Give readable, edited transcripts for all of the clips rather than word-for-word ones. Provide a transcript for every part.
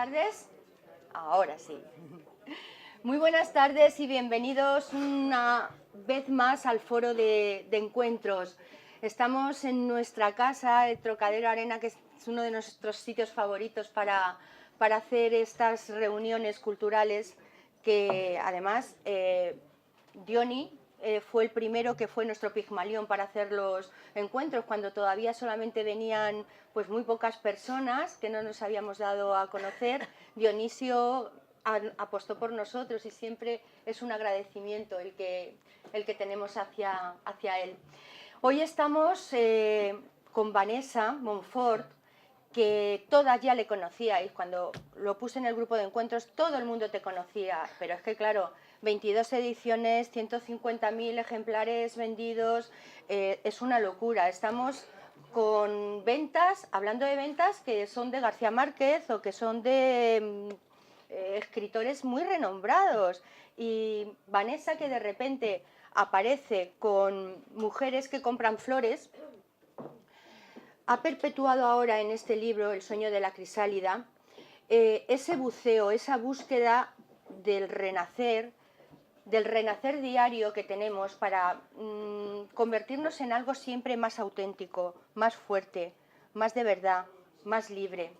tardes. Ahora sí. Muy buenas tardes y bienvenidos una vez más al foro de encuentros. Estamos en nuestra casa, el Trocadero Arena, que es uno de nuestros sitios favoritos para hacer estas reuniones culturales, que además Diony fue el primero que fue nuestro Pigmalión para hacer los encuentros, cuando todavía solamente venían pues muy pocas personas que no nos habíamos dado a conocer. Dionisio apostó por nosotros y siempre es un agradecimiento el que tenemos hacia él. Hoy estamos con Vanessa Montfort, que todas ya le conocíais. Cuando lo puse en el grupo de encuentros todo el mundo te conocía, pero es que claro, 22 ediciones, 150.000 ejemplares vendidos, es una locura. Estamos con ventas, hablando de ventas que son de García Márquez o que son de escritores muy renombrados, y Vanessa, que de repente aparece con mujeres que compran flores, ha perpetuado ahora en este libro, El sueño de la crisálida, ese buceo, esa búsqueda del renacer diario que tenemos para convertirnos en algo siempre más auténtico, más fuerte, más de verdad, más libre.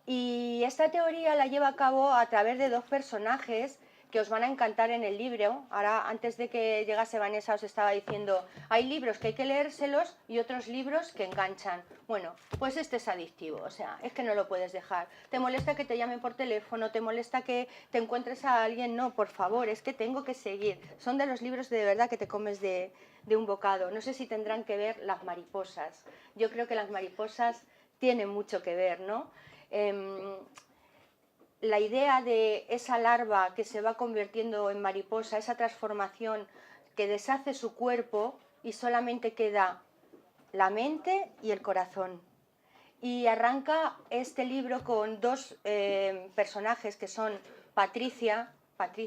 Y esta teoría la lleva a cabo a través de dos personajes que os van a encantar en el libro. Ahora, antes de que llegase Vanessa, os estaba diciendo, hay libros que hay que leérselos y otros libros que enganchan. Bueno, pues este es adictivo, o sea, es que no lo puedes dejar. ¿Te molesta que te llamen por teléfono? ¿Te molesta que te encuentres a alguien? No, por favor, es que tengo que seguir. Son de los libros de verdad que te comes de un bocado. No sé si tendrán que ver las mariposas. Yo creo que las mariposas tienen mucho que ver, ¿no? La idea de esa larva que se va convirtiendo en mariposa, esa transformación que deshace su cuerpo y solamente queda la mente y el corazón. Y arranca este libro con dos personajes que son Patricia,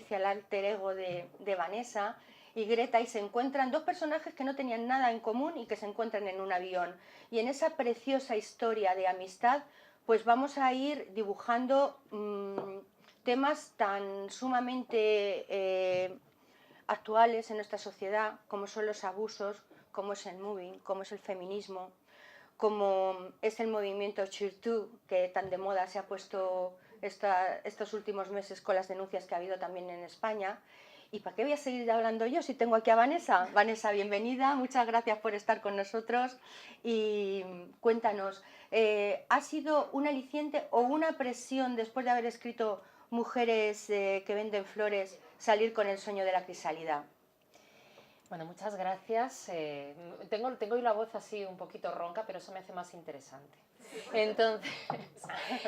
el alter ego de Vanessa, y Greta, y se encuentran dos personajes que no tenían nada en común y que se encuentran en un avión. Y en esa preciosa historia de amistad, pues vamos a ir dibujando temas tan sumamente actuales en nuestra sociedad, como son los abusos, como es el moving, como es el feminismo, como es el movimiento Cheer2, que tan de moda se ha puesto estos últimos meses con las denuncias que ha habido también en España. ¿Y para qué voy a seguir hablando yo si tengo aquí a Vanessa? Vanessa, bienvenida, muchas gracias por estar con nosotros y cuéntanos, ¿ha sido un aliciente o una presión después de haber escrito Mujeres que venden flores, salir con El sueño de la crisálida? Bueno, muchas gracias. Tengo hoy la voz así un poquito ronca, pero eso me hace más interesante. Entonces,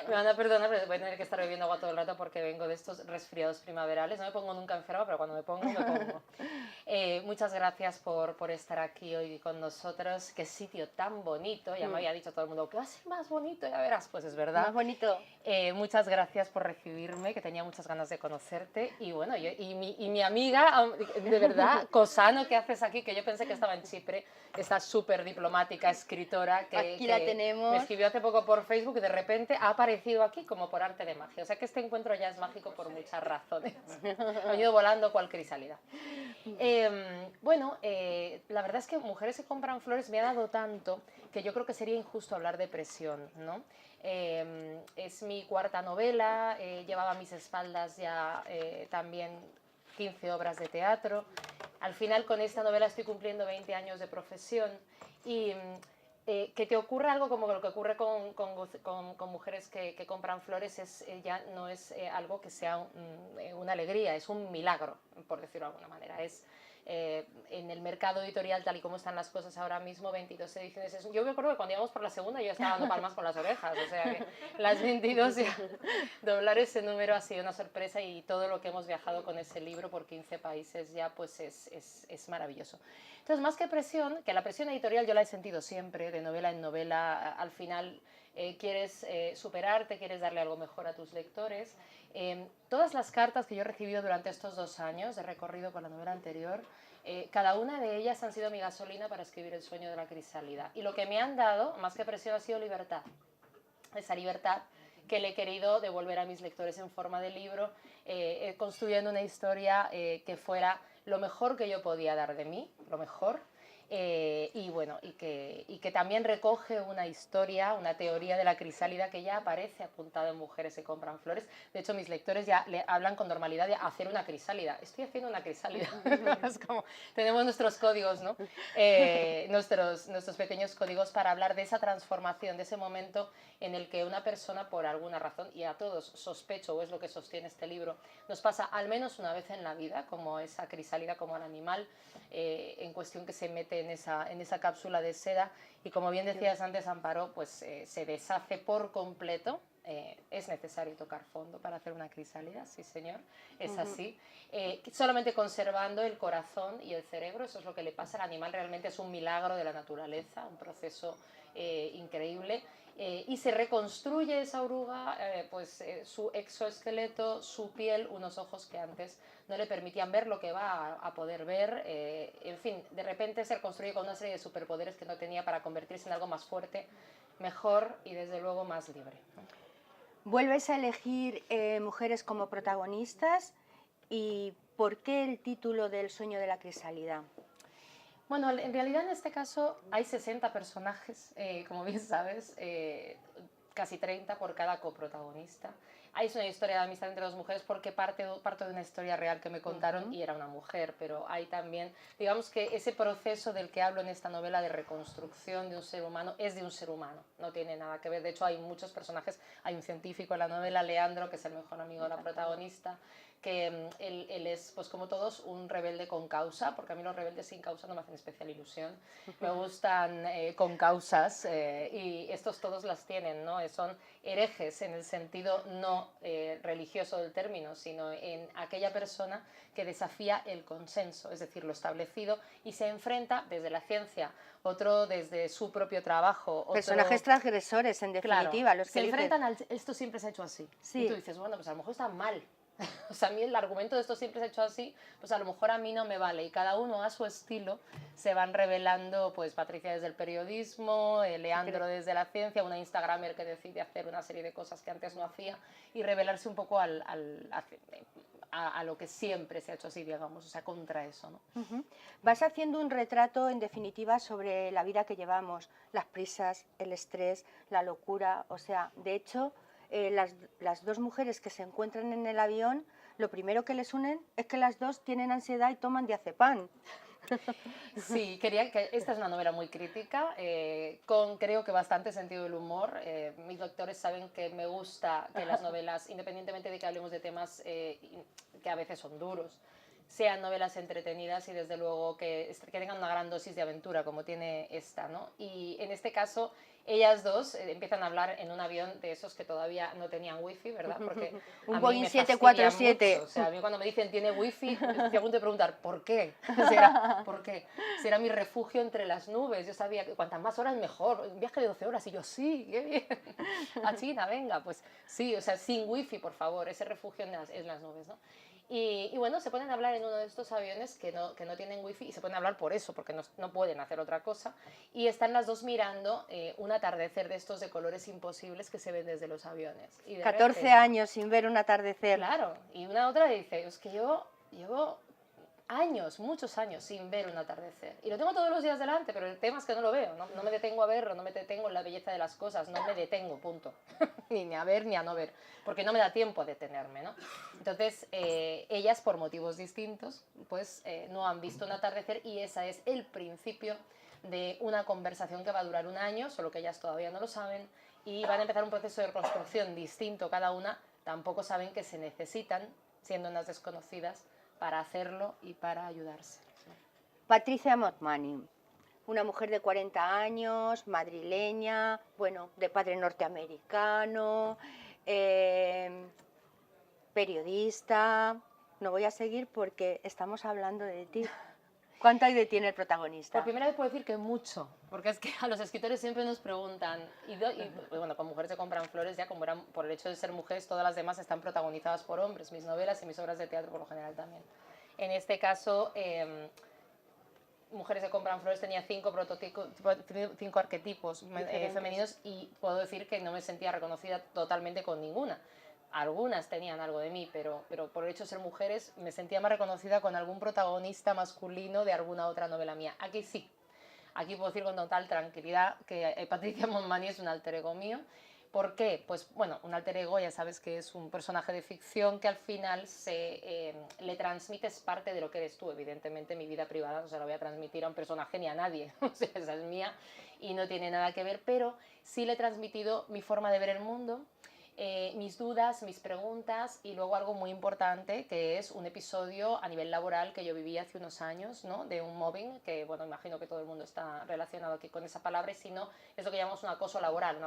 me van a perdonar, pero voy a tener que estar bebiendo agua todo el rato porque vengo de estos resfriados primaverales. No me pongo nunca enferma, pero cuando me pongo, me pongo. Muchas gracias por estar aquí hoy con nosotros. Qué sitio tan bonito. Ya me había dicho todo el mundo que va a ser más bonito, ya verás. Pues es verdad. Más bonito. Muchas gracias por recibirme, que tenía muchas ganas de conocerte. Y bueno, mi amiga, de verdad, Cosano, ¿qué haces aquí? Que yo pensé que estaba en Chipre, esta súper diplomática escritora Aquí la tenemos. me escribió hace poco por Facebook y de repente ha aparecido aquí como por arte de magia. O sea que este encuentro ya es mágico por muchas razones. Ha ido volando cual crisálida. La verdad es que Mujeres que compran flores me ha dado tanto que yo creo que sería injusto hablar de presión, ¿no? Es mi cuarta novela, llevaba a mis espaldas ya también 15 obras de teatro. Al final con esta novela estoy cumpliendo 20 años de profesión y que te ocurra algo como lo que ocurre con Mujeres que compran flores ya no es algo que sea una alegría, es un milagro, por decirlo de alguna manera. En el mercado editorial, tal y como están las cosas ahora mismo, 22 ediciones. Yo me acuerdo que cuando íbamos por la segunda yo estaba dando palmas con las orejas, o sea que las 22 ya, doblar ese número ha sido una sorpresa, y todo lo que hemos viajado con ese libro por 15 países ya pues es maravilloso. Entonces, más que presión, que la presión editorial yo la he sentido siempre, de novela en novela, al final quieres superarte, quieres darle algo mejor a tus lectores. Todas las cartas que yo he recibido durante estos 2 años de recorrido con la novela anterior, cada una de ellas han sido mi gasolina para escribir El sueño de la crisálida. Y lo que me han dado, más que presión, ha sido libertad. Esa libertad que le he querido devolver a mis lectores en forma de libro, construyendo una historia que fuera lo mejor que yo podía dar de mí, lo mejor. Y bueno, y que también recoge una historia, una teoría de la crisálida que ya aparece apuntada en Mujeres que compran flores. De hecho, mis lectores ya le hablan con normalidad de hacer una crisálida. Estoy haciendo una crisálida. Es como, tenemos nuestros códigos, ¿no? Nuestros pequeños códigos para hablar de esa transformación, de ese momento en el que una persona, por alguna razón, y a todos sospecho, o es lo que sostiene este libro, nos pasa al menos una vez en la vida, como esa crisálida, como el animal en cuestión que se mete en esa cápsula de seda y, como bien decías antes, Amparo, pues se deshace por completo. Es necesario tocar fondo para hacer una crisálida, sí señor, es así. Solamente conservando el corazón y el cerebro, eso es lo que le pasa al animal, realmente es un milagro de la naturaleza, un proceso increíble. Y se reconstruye esa oruga, su exoesqueleto, su piel, unos ojos que antes no le permitían ver lo que va a poder ver. En fin, de repente se reconstruye con una serie de superpoderes que no tenía para convertirse en algo más fuerte, mejor y desde luego más libre. Vuelves a elegir mujeres como protagonistas, y ¿por qué el título del sueño de la crisálida? Bueno, en realidad en este caso hay 60 personajes, como bien sabes, casi 30 por cada coprotagonista. Es una historia de amistad entre dos mujeres porque parto de una historia real que me contaron y era una mujer, pero hay también, digamos que ese proceso del que hablo en esta novela de reconstrucción de un ser humano es de un ser humano, no tiene nada que ver. De hecho, hay muchos personajes, hay un científico en la novela, Leandro, que es el mejor amigo de la protagonista, que él es, pues como todos, un rebelde con causa, porque a mí los rebeldes sin causa no me hacen especial ilusión. Me gustan con causas y estos todos las tienen, ¿no? Son herejes en el sentido no religioso del término, sino en aquella persona que desafía el consenso, es decir, lo establecido, y se enfrenta desde la ciencia, otro desde su propio trabajo. Personajes transgresores, en definitiva. Claro, se enfrentan al esto siempre se ha hecho así. Sí. Y tú dices, bueno, pues a lo mejor está mal. O sea, a mí el argumento de esto siempre se ha hecho así, pues a lo mejor a mí no me vale. Y cada uno a su estilo se van revelando, pues Patricia desde el periodismo, Leandro desde la ciencia, una instagramer que decide hacer una serie de cosas que antes no hacía y revelarse un poco a lo que siempre se ha hecho así, digamos, o sea, contra eso, ¿no? Vas haciendo un retrato, en definitiva, sobre la vida que llevamos, las prisas, el estrés, la locura. O sea, de hecho, las dos mujeres que se encuentran en el avión, lo primero que les unen es que las dos tienen ansiedad y toman diazepam. Sí, quería que esta es una novela muy crítica, con creo que bastante sentido del humor. Mis lectores saben que me gusta que las novelas, independientemente de que hablemos de temas que a veces son duros, sean novelas entretenidas y desde luego que tengan una gran dosis de aventura como tiene esta, ¿no? Y en este caso ellas dos empiezan a hablar en un avión de esos que todavía no tenían wifi, ¿verdad? Porque un Boeing 747. O sea, a mí cuando me dicen tiene wifi, estoy a punto de preguntar ¿por qué? ¿Por qué? Será mi refugio entre las nubes. Yo sabía que cuantas más horas mejor, un viaje de 12 horas y yo sí, qué bien. A China, venga, pues sí, o sea, sin wifi, por favor, ese refugio en las nubes, ¿no? Y bueno, se ponen a hablar en uno de estos aviones que no tienen wifi y se ponen a hablar por eso, porque no pueden hacer otra cosa. Y están las dos mirando un atardecer de estos de colores imposibles que se ven desde los aviones. Y 14 años sin ver un atardecer. Claro, y una otra dice, es que yo llevo años, muchos años sin ver un atardecer. Y lo tengo todos los días delante, pero el tema es que no lo veo, no me detengo a verlo, no me detengo en la belleza de las cosas, no me detengo, punto. Ni a ver ni a no ver, porque no me da tiempo a detenerme, ¿no? Entonces, ellas, por motivos distintos, pues no han visto un atardecer y ese es el principio de una conversación que va a durar un año, solo que ellas todavía no lo saben, y van a empezar un proceso de reconstrucción distinto cada una, tampoco saben que se necesitan, siendo unas desconocidas, para hacerlo y para ayudarse. Patricia Montmany, una mujer de 40 años, madrileña, bueno, de padre norteamericano, periodista. No voy a seguir porque estamos hablando de ti. ¿Cuánto hay de ti en el protagonista? Por primera vez puedo decir que mucho, porque es que a los escritores siempre nos preguntan, y bueno, con Mujeres se compran flores, ya como eran, por el hecho de ser mujeres, todas las demás están protagonizadas por hombres, mis novelas y mis obras de teatro por lo general también. En este caso, Mujeres que compran flores tenía 5 prototipos, 5 arquetipos femeninos, y puedo decir que no me sentía reconocida totalmente con ninguna. Algunas tenían algo de mí, pero por el hecho de ser mujeres me sentía más reconocida con algún protagonista masculino de alguna otra novela mía. Aquí sí, aquí puedo decir con total tranquilidad que Patricia Montmany es un alter ego mío. ¿Por qué? Pues bueno, un alter ego ya sabes que es un personaje de ficción que al final le transmites parte de lo que eres tú. Evidentemente mi vida privada no se la voy a transmitir a un personaje ni a nadie, o sea, esa es mía y no tiene nada que ver, pero sí le he transmitido mi forma de ver el mundo, mis dudas, mis preguntas, y luego algo muy importante, que es un episodio a nivel laboral que yo viví hace unos años, ¿no? De un mobbing, que bueno, imagino que todo el mundo está relacionado aquí con esa palabra, y si no, es lo que llamamos un acoso laboral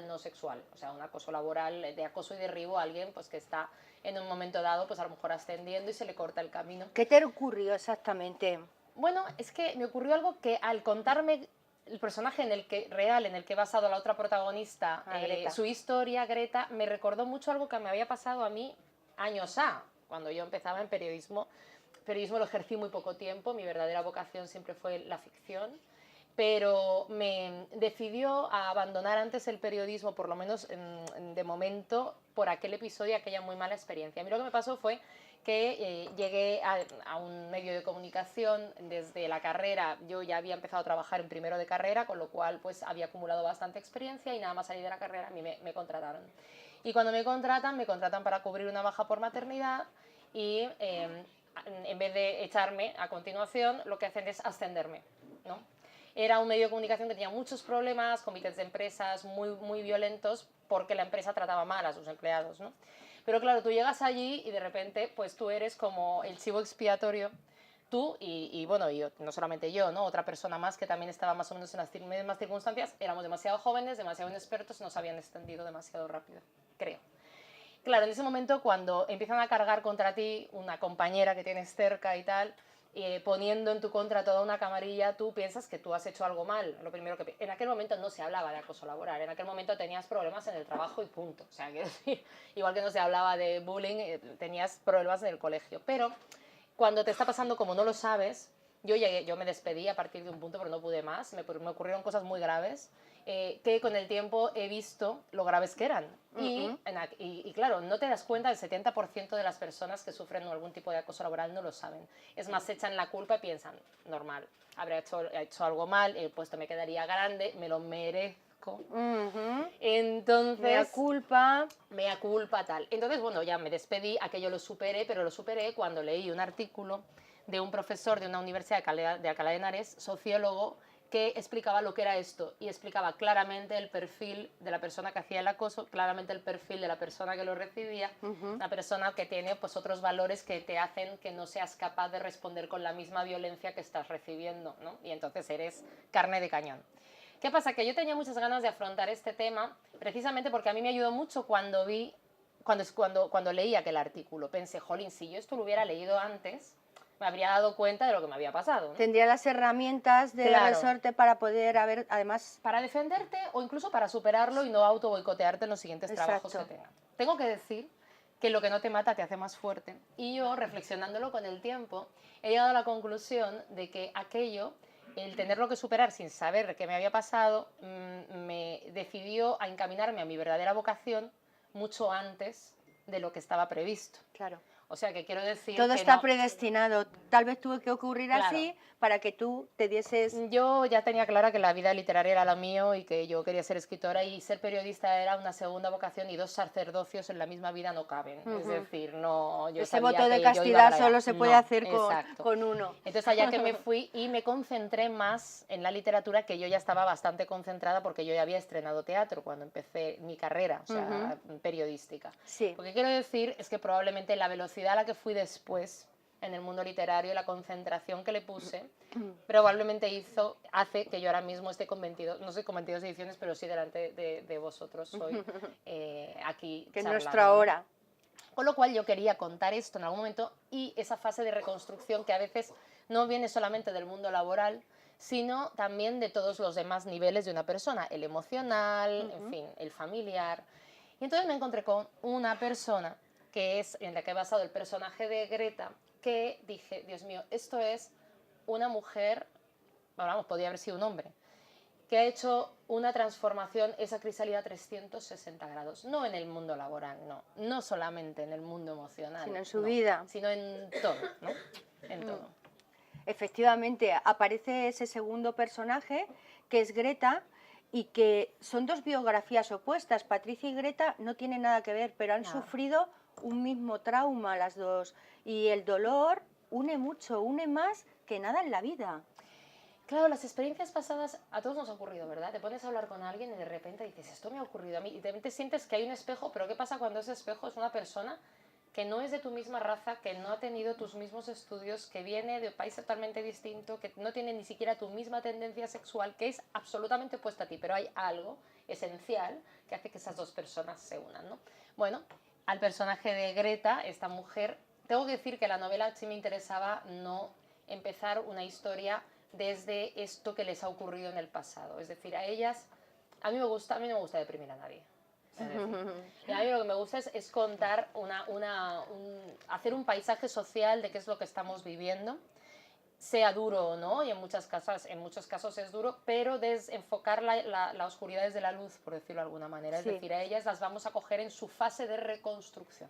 no sexual, o sea, un acoso laboral de acoso y derribo a alguien pues, que está en un momento dado, pues a lo mejor ascendiendo y se le corta el camino. ¿Qué te ocurrió exactamente? Bueno, es que me ocurrió algo que al contarme el personaje en el que he basado a la otra protagonista, su historia, Greta, me recordó mucho algo que me había pasado a mí años cuando yo empezaba en periodismo. Periodismo lo ejercí muy poco tiempo, mi verdadera vocación siempre fue la ficción, pero me decidió a abandonar antes el periodismo, por lo menos de momento, por aquel episodio, aquella muy mala experiencia. A mí lo que me pasó fue que llegué a un medio de comunicación desde la carrera. Yo ya había empezado a trabajar en primero de carrera, con lo cual pues había acumulado bastante experiencia, y nada más salir de la carrera a mí me contrataron. Y cuando me contratan para cubrir una baja por maternidad, y en vez de echarme a continuación, lo que hacen es ascenderme, ¿no? Era un medio de comunicación que tenía muchos problemas, comités de empresas muy violentos, porque la empresa trataba mal a sus empleados, ¿no? Pero claro, tú llegas allí y de repente pues tú eres como el chivo expiatorio, tú bueno, y no solamente yo, ¿no? Otra persona más que también estaba más o menos en las mismas circunstancias. Éramos demasiado jóvenes, demasiado inexpertos, nos habían extendido demasiado rápido, creo. Claro, en ese momento cuando empiezan a cargar contra ti una compañera que tienes cerca y tal, poniendo en tu contra toda una camarilla, tú piensas que tú has hecho algo mal. Lo primero que en aquel momento no se hablaba de acoso laboral, en aquel momento tenías problemas en el trabajo y punto. O sea, quiero decir, igual que no se hablaba de bullying, tenías problemas en el colegio. Pero cuando te está pasando como no lo sabes, yo me despedí a partir de un punto, pero no pude más. Me ocurrieron cosas muy graves, que con el tiempo he visto lo graves que eran. Y claro, no te das cuenta, el 70% de las personas que sufren algún tipo de acoso laboral no lo saben. Es más, se echan la culpa y piensan, normal, habré hecho algo mal, el puesto me quedaría grande, me lo merezco. Entonces, mea culpa, tal. Entonces, bueno, ya me despedí, aquello lo superé, pero lo superé cuando leí un artículo de un profesor de una universidad de Alcalá de Henares, sociólogo, que explicaba lo que era esto, y explicaba claramente el perfil de la persona que hacía el acoso, claramente el perfil de la persona que lo recibía, una persona que tiene pues otros valores que te hacen que no seas capaz de responder con la misma violencia que estás recibiendo, ¿no? Y entonces eres carne de cañón. ¿Qué pasa? Que yo tenía muchas ganas de afrontar este tema, precisamente porque a mí me ayudó mucho cuando leí aquel artículo. Pensé, jolín, si yo esto lo hubiera leído antes, me habría dado cuenta de lo que me había pasado, ¿no? Tendría las herramientas de resorte para poder haber, además... Para defenderte o incluso para superarlo y no auto boicotearte en los siguientes trabajos que tengas. Tengo que decir que lo que no te mata te hace más fuerte. Y yo, reflexionándolo con el tiempo, he llegado a la conclusión de que aquello, el tenerlo que superar sin saber qué me había pasado, me decidió a encaminarme a mi verdadera vocación mucho antes de lo que estaba previsto. Claro. O sea, que quiero decir todo que está no, predestinado. Tal vez tuvo que ocurrir así para que tú te dieses... Yo ya tenía clara que la vida literaria era lo mío y que yo quería ser escritora, y ser periodista era una segunda vocación, y dos sacerdocios en la misma vida no caben. Es decir, no, yo ese sabía voto de que yo iba castidad para allá. solo se puede hacer con uno. Entonces allá que me fui y me concentré más en la literatura, que yo ya estaba bastante concentrada porque yo ya había estrenado teatro cuando empecé mi carrera, o sea, periodística. Sí. Lo que quiero decir es que probablemente la velocidad a la que fui después en el mundo literario y la concentración que le puse probablemente hace que yo ahora mismo esté con 22, no sé, con 22 ediciones, pero sí delante de vosotros soy aquí que charlando. Es nuestra hora. Con lo cual yo quería contar esto en algún momento, y esa fase de reconstrucción que a veces no viene solamente del mundo laboral, sino también de todos los demás niveles de una persona, el emocional, en fin, el familiar. Y entonces me encontré con una persona que es en la que he basado el personaje de Greta, que dije, Dios mío, esto es una mujer vamos, podía haber sido un hombre, que ha hecho una transformación, esa crisálida, a 360 grados. No en el mundo laboral, no solamente en el mundo emocional, sino en su vida, sino en todo, ¿no? En todo. Efectivamente, aparece ese segundo personaje, que es Greta, y que son dos biografías opuestas. Patricia y Greta no tienen nada que ver, pero han sufrido un mismo trauma las dos. Y el dolor une mucho, une más que nada en la vida. Claro, las experiencias pasadas a todos nos ha ocurrido, ¿verdad? Te pones a hablar con alguien y de repente dices, esto me ha ocurrido a mí. Y de repente sientes que hay un espejo, pero ¿qué pasa cuando ese espejo es una persona que no es de tu misma raza, que no ha tenido tus mismos estudios, que viene de un país totalmente distinto, que no tiene ni siquiera tu misma tendencia sexual, que es absolutamente opuesta a ti, pero hay algo esencial que hace que esas dos personas se unan, ¿no? Bueno, al personaje de Greta, esta mujer, tengo que decir que la novela sí me interesaba no empezar una historia desde esto que les ha ocurrido en el pasado. Es decir, a ellas, a mí no me gusta deprimir a nadie. Y a mí lo que me gusta es contar, hacer un paisaje social de qué es lo que estamos viviendo, sea duro o no, y en muchos casos es duro, pero desenfocar la oscuridad desde la luz, por decirlo de alguna manera. Es decir, a ellas las vamos a coger en su fase de reconstrucción.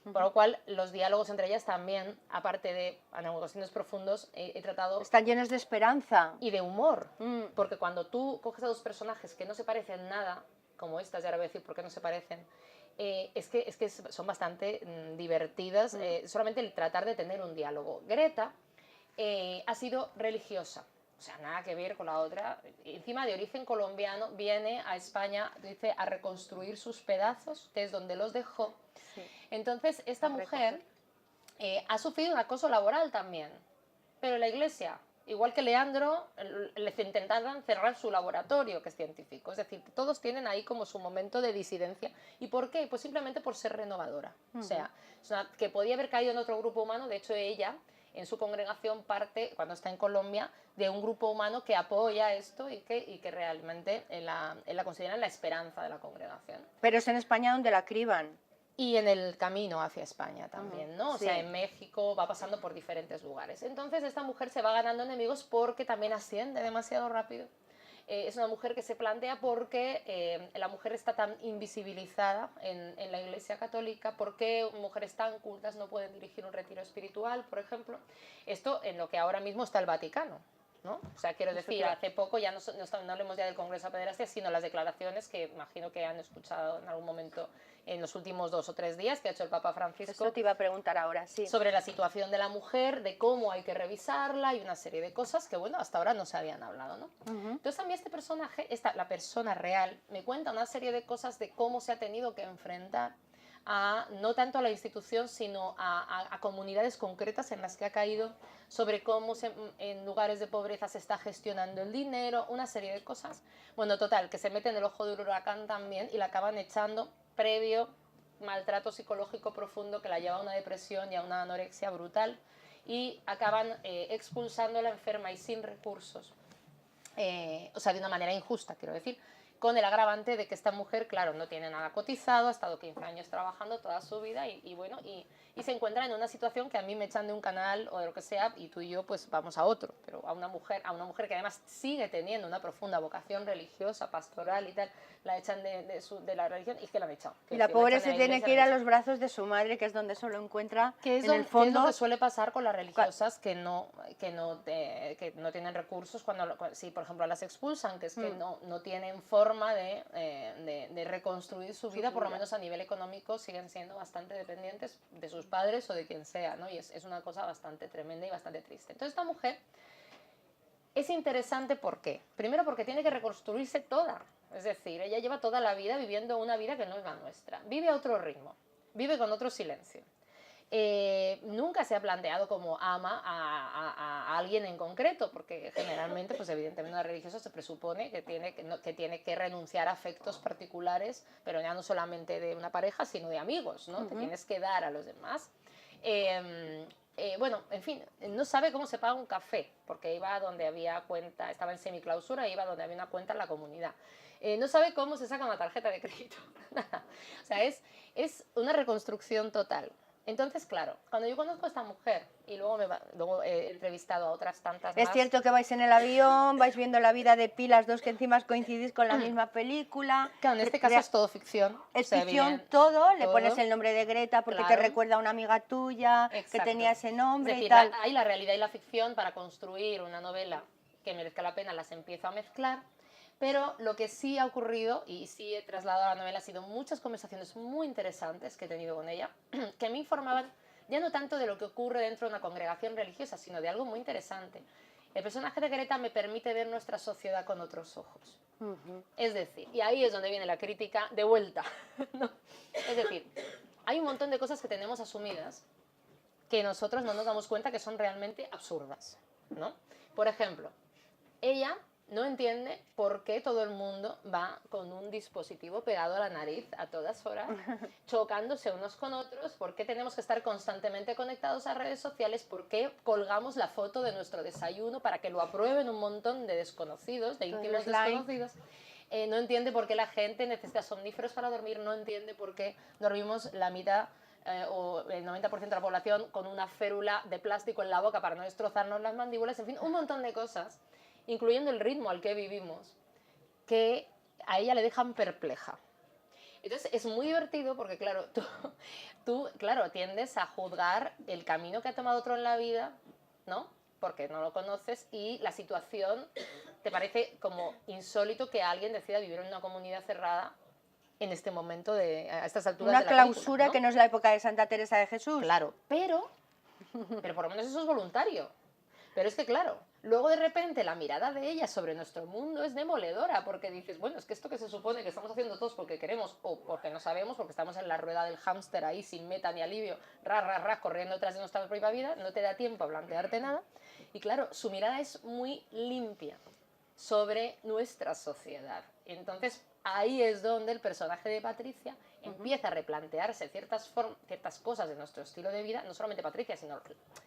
Por lo cual, los diálogos entre ellas también, aparte de cuestiones profundos, he tratado... Están llenos de esperanza. Y de humor. Porque cuando tú coges a dos personajes que no se parecen nada, como estas, ya ahora voy a decir por qué no se parecen, es que son bastante divertidas, solamente el tratar de tener un diálogo. Greta ha sido religiosa. O sea, nada que ver con la otra. Encima, de origen colombiano, viene a España, dice, a reconstruir sus pedazos, que es donde los dejó. Sí. Entonces, esta mujer ha sufrido un acoso laboral también. Pero la Iglesia, igual que Leandro, les intentaban cerrar su laboratorio, que es científico. Es decir, todos tienen ahí como su momento de disidencia. ¿Y por qué? Pues simplemente por ser renovadora. O sea, que podía haber caído en otro grupo humano. De hecho, ella, en su congregación, parte, cuando está en Colombia, de un grupo humano que apoya esto y que realmente la consideran la esperanza de la congregación. Pero es en España donde la criban. Y en el camino hacia España también, ¿no? O sea, en México va pasando por diferentes lugares. Entonces esta mujer se va ganando enemigos porque también asciende demasiado rápido. Es una mujer que se plantea porque la mujer está tan invisibilizada en la Iglesia Católica, porque mujeres tan cultas no pueden dirigir un retiro espiritual, por ejemplo. Esto en lo que ahora mismo está el Vaticano, ¿no? O sea, quiero decir, hace poco ya no hablemos ya del Congreso de Pederastia, sino las declaraciones que imagino que han escuchado en algún momento en los últimos 2 o 3 días que ha hecho el Papa Francisco. Eso te iba a preguntar ahora, sí. Sobre la situación de la mujer, de cómo hay que revisarla y una serie de cosas que, bueno, hasta ahora no se habían hablado, ¿no? Entonces a mí este personaje, la persona real, me cuenta una serie de cosas de cómo se ha tenido que enfrentar no tanto a la institución, sino a comunidades concretas en las que ha caído, sobre cómo en lugares de pobreza se está gestionando el dinero, una serie de cosas. Bueno, total, que se mete en el ojo del huracán también y la acaban echando previo maltrato psicológico profundo que la lleva a una depresión y a una anorexia brutal, y acaban expulsándola enferma y sin recursos, o sea, de una manera injusta, quiero decir, con el agravante de que esta mujer, claro, no tiene nada cotizado, ha estado 15 años trabajando toda su vida y se encuentra en una situación que a mí me echan de un canal o de lo que sea y tú y yo pues vamos a otro, pero a una mujer que además sigue teniendo una profunda vocación religiosa, pastoral y tal, la echan de la religión y es que la han echado. Y la pobre se tiene que ir a los brazos de su madre, que es donde solo encuentra, en el fondo... Que es lo que suele pasar con las religiosas que no tienen recursos, si por ejemplo las expulsan, que es que no tienen forma de reconstruir su vida, por lo menos a nivel económico siguen siendo bastante dependientes de sus padres o de quien sea, ¿no? Y es una cosa bastante tremenda y bastante triste. Entonces esta mujer es interesante, ¿por qué? Primero porque tiene que reconstruirse toda, es decir, ella lleva toda la vida viviendo una vida que no es la nuestra, vive a otro ritmo, vive con otro silencio. Nunca se ha planteado como ama a alguien en concreto, porque generalmente, pues evidentemente una religiosa se presupone que tiene que renunciar a afectos particulares, pero ya no solamente de una pareja, sino de amigos, ¿no? Te tienes que dar a los demás. Bueno, en fin, no sabe cómo se paga un café, porque iba donde había cuenta, estaba en semiclausura, iba donde había una cuenta en la comunidad. No sabe cómo se saca una tarjeta de crédito. O sea, es una reconstrucción total. Entonces, claro, cuando yo conozco a esta mujer y luego he entrevistado a otras tantas Es más, cierto que vais en el avión, vais viendo la vida de Pilas dos que encima coincidís con la misma película. claro, en este caso es todo ficción. Es se ficción vive todo, le pones todo, el nombre de Greta porque te claro, recuerda a una amiga tuya que exacto. tenía ese Es nombre y decir, tal. hay la realidad y la ficción para construir una novela que merezca la pena, las empiezo a mezclar. Pero lo que sí ha ocurrido, y sí he trasladado a la novela, ha sido muchas conversaciones muy interesantes que he tenido con ella, que me informaban ya no tanto de lo que ocurre dentro de una congregación religiosa, sino de algo muy interesante. El personaje de Greta me permite ver nuestra sociedad con otros ojos. Es decir, y ahí es donde viene la crítica de vuelta, ¿no? Es decir, hay un montón de cosas que tenemos asumidas que nosotros no nos damos cuenta que son realmente absurdas, ¿no? Por ejemplo, ella no entiende por qué todo el mundo va con un dispositivo pegado a la nariz a todas horas, chocándose unos con otros, por qué tenemos que estar constantemente conectados a redes sociales, por qué colgamos la foto de nuestro desayuno para que lo aprueben un montón de desconocidos, de íntimos desconocidos. No entiende por qué la gente necesita somníferos para dormir, no entiende por qué dormimos la mitad o el 90% de la población con una férula de plástico en la boca para no destrozarnos las mandíbulas, en fin, un montón de cosas, incluyendo el ritmo al que vivimos, que a ella le dejan perpleja. Entonces es muy divertido porque, claro, tú claro, tiendes a juzgar el camino que ha tomado otro en la vida, ¿no? Porque no lo conoces y la situación te parece como insólito que alguien decida vivir en una comunidad cerrada en este momento, a estas alturas Una de la clausura película, ¿no? que no es la época de Santa Teresa de Jesús. Claro, pero por lo menos eso es voluntario. Pero es que, claro, luego de repente la mirada de ella sobre nuestro mundo es demoledora, porque dices, bueno, es que esto que se supone que estamos haciendo todos porque queremos o porque no sabemos, porque estamos en la rueda del hámster ahí sin meta ni alivio, corriendo detrás de nuestra propia vida, no te da tiempo a plantearte nada. Y claro, su mirada es muy limpia sobre nuestra sociedad. Entonces, ahí es donde el personaje de Patricia empieza a replantearse ciertas cosas de nuestro estilo de vida, no solamente Patricia, sino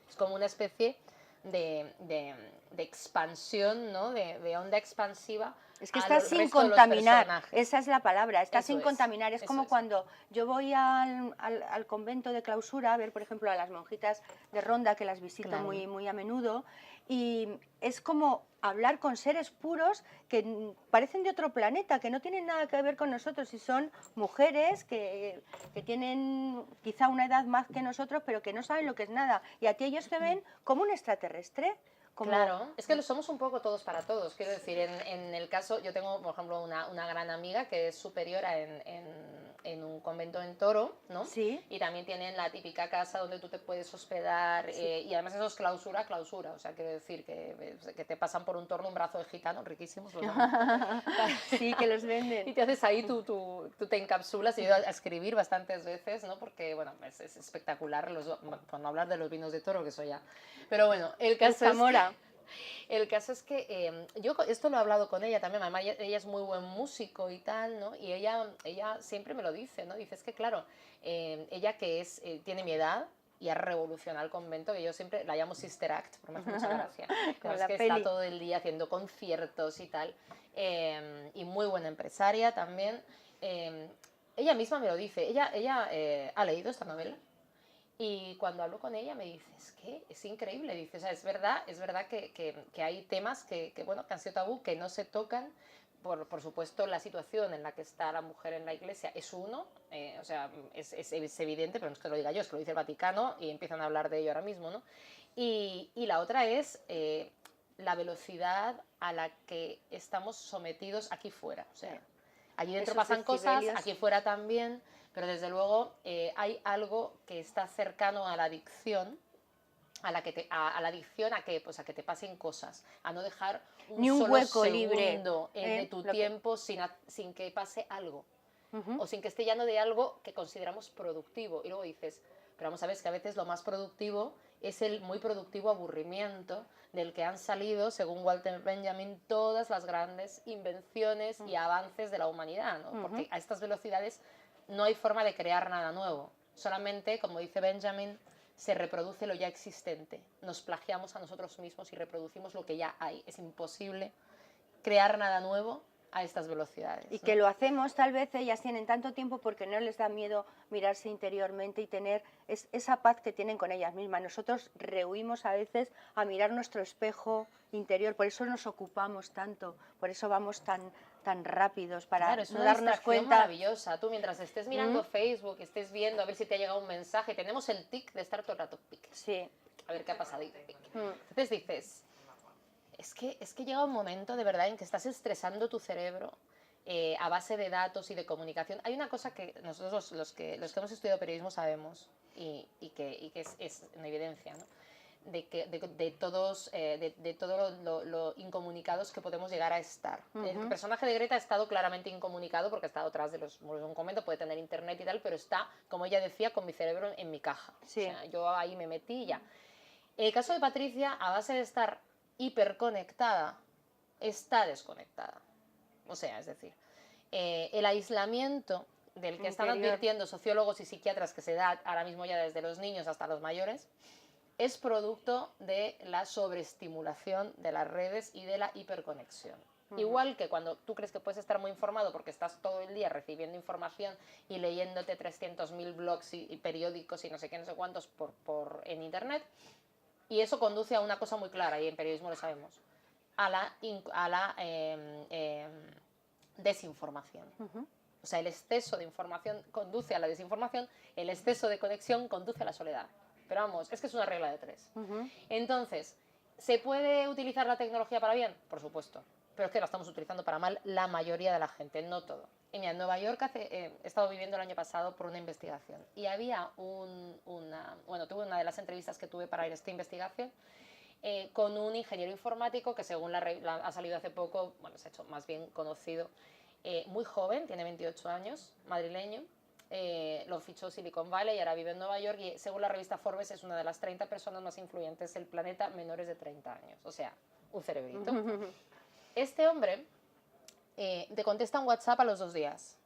es como una especie de expansión, ¿no? de onda expansiva. Es que está sin contaminar, esa es la palabra, está sin contaminar. Es como cuando yo voy al convento de clausura a ver, por ejemplo, a las monjitas de Ronda, que las visito muy a menudo, y es como hablar con seres puros que parecen de otro planeta, que no tienen nada que ver con nosotros, y son mujeres que tienen quizá una edad más que nosotros, pero que no saben lo que es nada, y a ti ellos te ven como un extraterrestre. Claro, es que lo somos un poco todos para todos. Quiero decir, en el caso, yo tengo, por ejemplo, una gran amiga que es superiora en un convento en Toro, ¿no? Sí. Y también tienen la típica casa donde tú te puedes hospedar, sí. Y además eso es clausura, o sea, quiero decir que te pasan por un torno un brazo de gitano, riquísimos los sí, que los venden. Y te haces ahí, tú te encapsulas, y he ido a escribir bastantes veces, ¿no? Porque, bueno, es espectacular, por no hablar de los vinos de Toro, que eso ya... Pero bueno, el caso es que yo esto lo he hablado con ella también, además ella es muy buen músico y tal, ¿no? Y ella siempre me lo dice, ¿no? Dice, es que claro, ella que tiene mi edad y ha revolucionado el convento, que yo siempre la llamo Sister Act, por me hace mucha gracia. Es que está todo el día haciendo conciertos y tal, y muy buena empresaria también. Ella misma me lo dice, ella ha leído esta novela. Y cuando hablo con ella me dice, es que es increíble, dice, o sea, es verdad que hay temas bueno, que han sido tabú, que no se tocan, por supuesto la situación en la que está la mujer en la iglesia es uno, o sea, es evidente, pero no es que lo diga yo, es que lo dice el Vaticano y empiezan a hablar de ello ahora mismo, ¿no? Y la otra es la velocidad a la que estamos sometidos aquí fuera, o sea, allí dentro pasan cosas, aquí fuera también, pero desde luego hay algo que está cercano a la adicción, a la adicción a que te pasen cosas, a no dejar ni un solo hueco segundo libre de tu tiempo sin que pase algo, o sin que esté lleno de algo que consideramos productivo. Y luego dices, pero vamos a ver, que a veces lo más productivo es el muy productivo aburrimiento del que han salido, según Walter Benjamin, todas las grandes invenciones y avances de la humanidad, ¿no? Porque a estas velocidades no hay forma de crear nada nuevo. Solamente, como dice Benjamin, se reproduce lo ya existente. Nos plagiamos a nosotros mismos y reproducimos lo que ya hay. Es imposible crear nada nuevo a estas velocidades. Y ¿no? que lo hacemos, tal vez ellas tienen tanto tiempo porque no les da miedo mirarse interiormente y tener esa paz que tienen con ellas mismas. Nosotros rehuimos a veces a mirar nuestro espejo interior, por eso nos ocupamos tanto, por eso vamos tan rápidos para Claro, es no una darnos distracción cuenta. maravillosa. Tú mientras estés mirando Facebook, estés viendo a ver si te ha llegado un mensaje, tenemos el tic de estar todo el rato pic. Sí. A ver qué ha pasado. Entonces dices, es que llega un momento de verdad en que estás estresando tu cerebro a base de datos y de comunicación. Hay una cosa que nosotros los que hemos estudiado periodismo sabemos y que es una evidencia, ¿no? de todos lo incomunicados que podemos llegar a estar. El personaje de Greta ha estado claramente incomunicado porque ha estado atrás de los muros de un convento, puede tener internet y tal, pero está, como ella decía, con mi cerebro en mi caja. Sí. O sea, yo ahí me metí y ya. En el caso de Patricia, a base de estar hiperconectada, está desconectada. O sea, es decir, el aislamiento del que están advirtiendo sociólogos y psiquiatras que se da ahora mismo ya desde los niños hasta los mayores, es producto de la sobreestimulación de las redes y de la hiperconexión. Igual que cuando tú crees que puedes estar muy informado porque estás todo el día recibiendo información y leyéndote 300.000 blogs y periódicos y no sé qué, no sé cuántos en internet, y eso conduce a una cosa muy clara, y en periodismo lo sabemos, a la desinformación. O sea, el exceso de información conduce a la desinformación, el exceso de conexión conduce a la soledad. Pero vamos, es que es una regla de tres. Entonces, ¿se puede utilizar la tecnología para bien? Por supuesto. Pero es que la estamos utilizando para mal la mayoría de la gente, no todo. Y mira, en Nueva York he estado viviendo el año pasado por una investigación. Y había tuve una de las entrevistas que tuve para ir a esta investigación con un ingeniero informático que según ha salido hace poco, bueno, se ha hecho más bien conocido, muy joven, tiene 28 años, madrileño. Lo fichó Silicon Valley y ahora vive en Nueva York y según la revista Forbes es una de las 30 personas más influyentes del planeta menores de 30 años, o sea, un cerebrito. Este hombre te contesta un WhatsApp a los 2 días.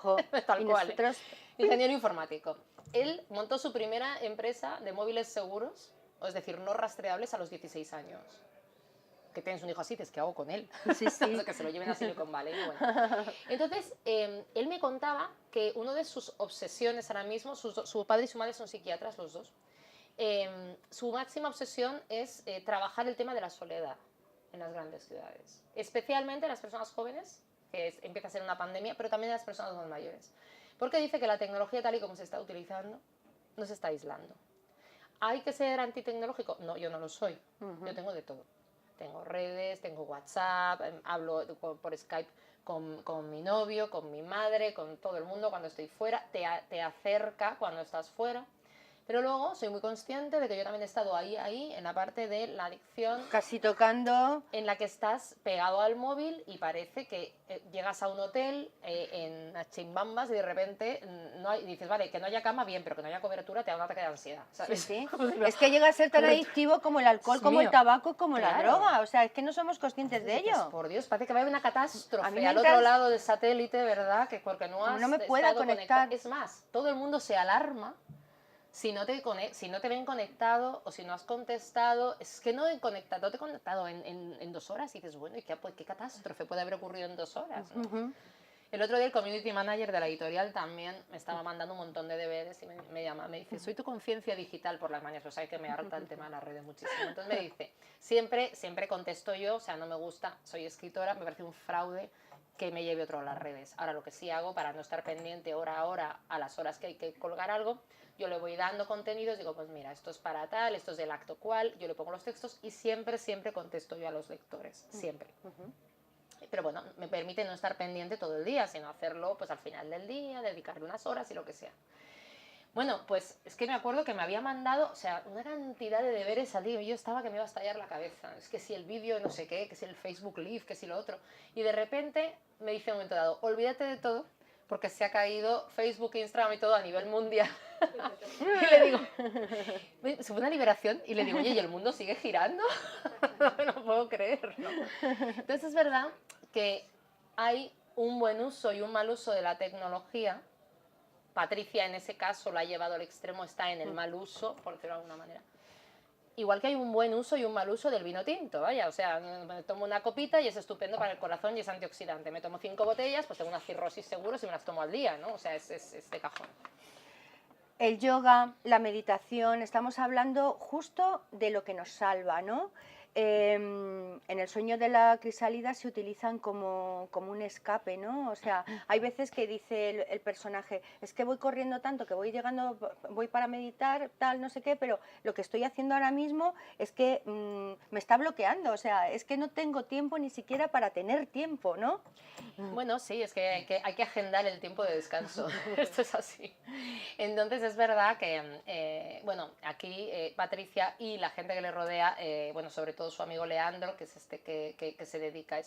Tal cual. Nosotros... Ingeniero informático. Él montó su primera empresa de móviles seguros, es decir, no rastreables a los 16 años. Que tienes un hijo así, dices, ¿qué hago con él? Sí, sí. O sea, que se lo lleven a Silicon Valley. Bueno. Entonces, él me contaba que una de sus obsesiones ahora mismo, su padre y su madre son psiquiatras, los dos, su máxima obsesión es trabajar el tema de la soledad en las grandes ciudades. Especialmente en las personas jóvenes, que empieza a ser una pandemia, pero también en las personas más mayores. Porque dice que la tecnología tal y como se está utilizando, nos está aislando. ¿Hay que ser antitecnológico? No, yo no lo soy. Yo tengo de todo. Tengo redes, tengo WhatsApp, hablo por Skype con mi novio, con mi madre, con todo el mundo cuando estoy fuera. Te acerca cuando estás fuera. Pero luego soy muy consciente de que yo también he estado ahí, en la parte de la adicción. Casi tocando... En la que estás pegado al móvil y parece que llegas a un hotel en las chimbambas y de repente dices, vale, que no haya cama, bien, pero que no haya cobertura te da un ataque de ansiedad, ¿sabes? Sí, sí. Es que llega a ser tan adictivo como el alcohol, Dios como mío. el tabaco, como la Claro. droga. O sea, es que no somos conscientes de Dices, ello. por Dios, parece que va a haber una catástrofe A mí me al otro lado del satélite, ¿verdad? Que porque no has no me pueda estado conectar. conectado. Es más, todo el mundo se alarma si no te ven conectado o si no has contestado. Es que no te he conectado en 2 horas y dices, bueno, ¿y qué catástrofe puede haber ocurrido en 2 horas? ¿No? El otro día el community manager de la editorial también me estaba mandando un montón de deberes y me llama, me dice, soy tu conciencia digital por las mañanas, o sea que me harta el tema de las redes muchísimo. Entonces me dice, siempre contesto yo, o sea, no me gusta, soy escritora, me parece un fraude que me lleve otro a las redes. Ahora lo que sí hago para no estar pendiente hora a hora a las horas que hay que colgar algo, yo le voy dando contenidos, digo, pues mira, esto es para tal, esto es del acto cual, yo le pongo los textos y siempre contesto yo a los lectores, siempre. Pero bueno, me permite no estar pendiente todo el día, sino hacerlo pues al final del día, dedicarle unas horas y lo que sea. Bueno, pues es que me acuerdo que me había mandado, o sea, una cantidad de deberes al día y yo estaba que me iba a estallar la cabeza. Es que si el vídeo no sé qué, que si el Facebook Live, que si lo otro. Y de repente me dice un momento dado, olvídate de todo, porque se ha caído Facebook, Instagram y todo a nivel mundial. Y le digo, se fue una liberación y le digo, oye, ¿y el mundo sigue girando? No puedo creerlo. Entonces es verdad que hay un buen uso y un mal uso de la tecnología. Patricia en ese caso lo ha llevado al extremo, está en el mal uso, por decirlo de alguna manera. Igual que hay un buen uso y un mal uso del vino tinto, vaya, o sea, me tomo una copita y es estupendo para el corazón y es antioxidante. Me tomo 5 botellas, pues tengo una cirrosis seguro si me las tomo al día, ¿no? O sea, es de cajón. El yoga, la meditación, estamos hablando justo de lo que nos salva, ¿no? En el sueño de la crisálida se utilizan como un escape, ¿no? O sea, hay veces que dice el personaje, es que voy corriendo tanto, que voy llegando, voy para meditar, tal, no sé qué, pero lo que estoy haciendo ahora mismo es que me está bloqueando, o sea, es que no tengo tiempo ni siquiera para tener tiempo, ¿no? Bueno, sí, es que hay que agendar el tiempo de descanso, esto es así. Entonces es verdad que, bueno, aquí Patricia y la gente que le rodea, bueno, sobre todo su amigo Leandro, que es este que se dedica,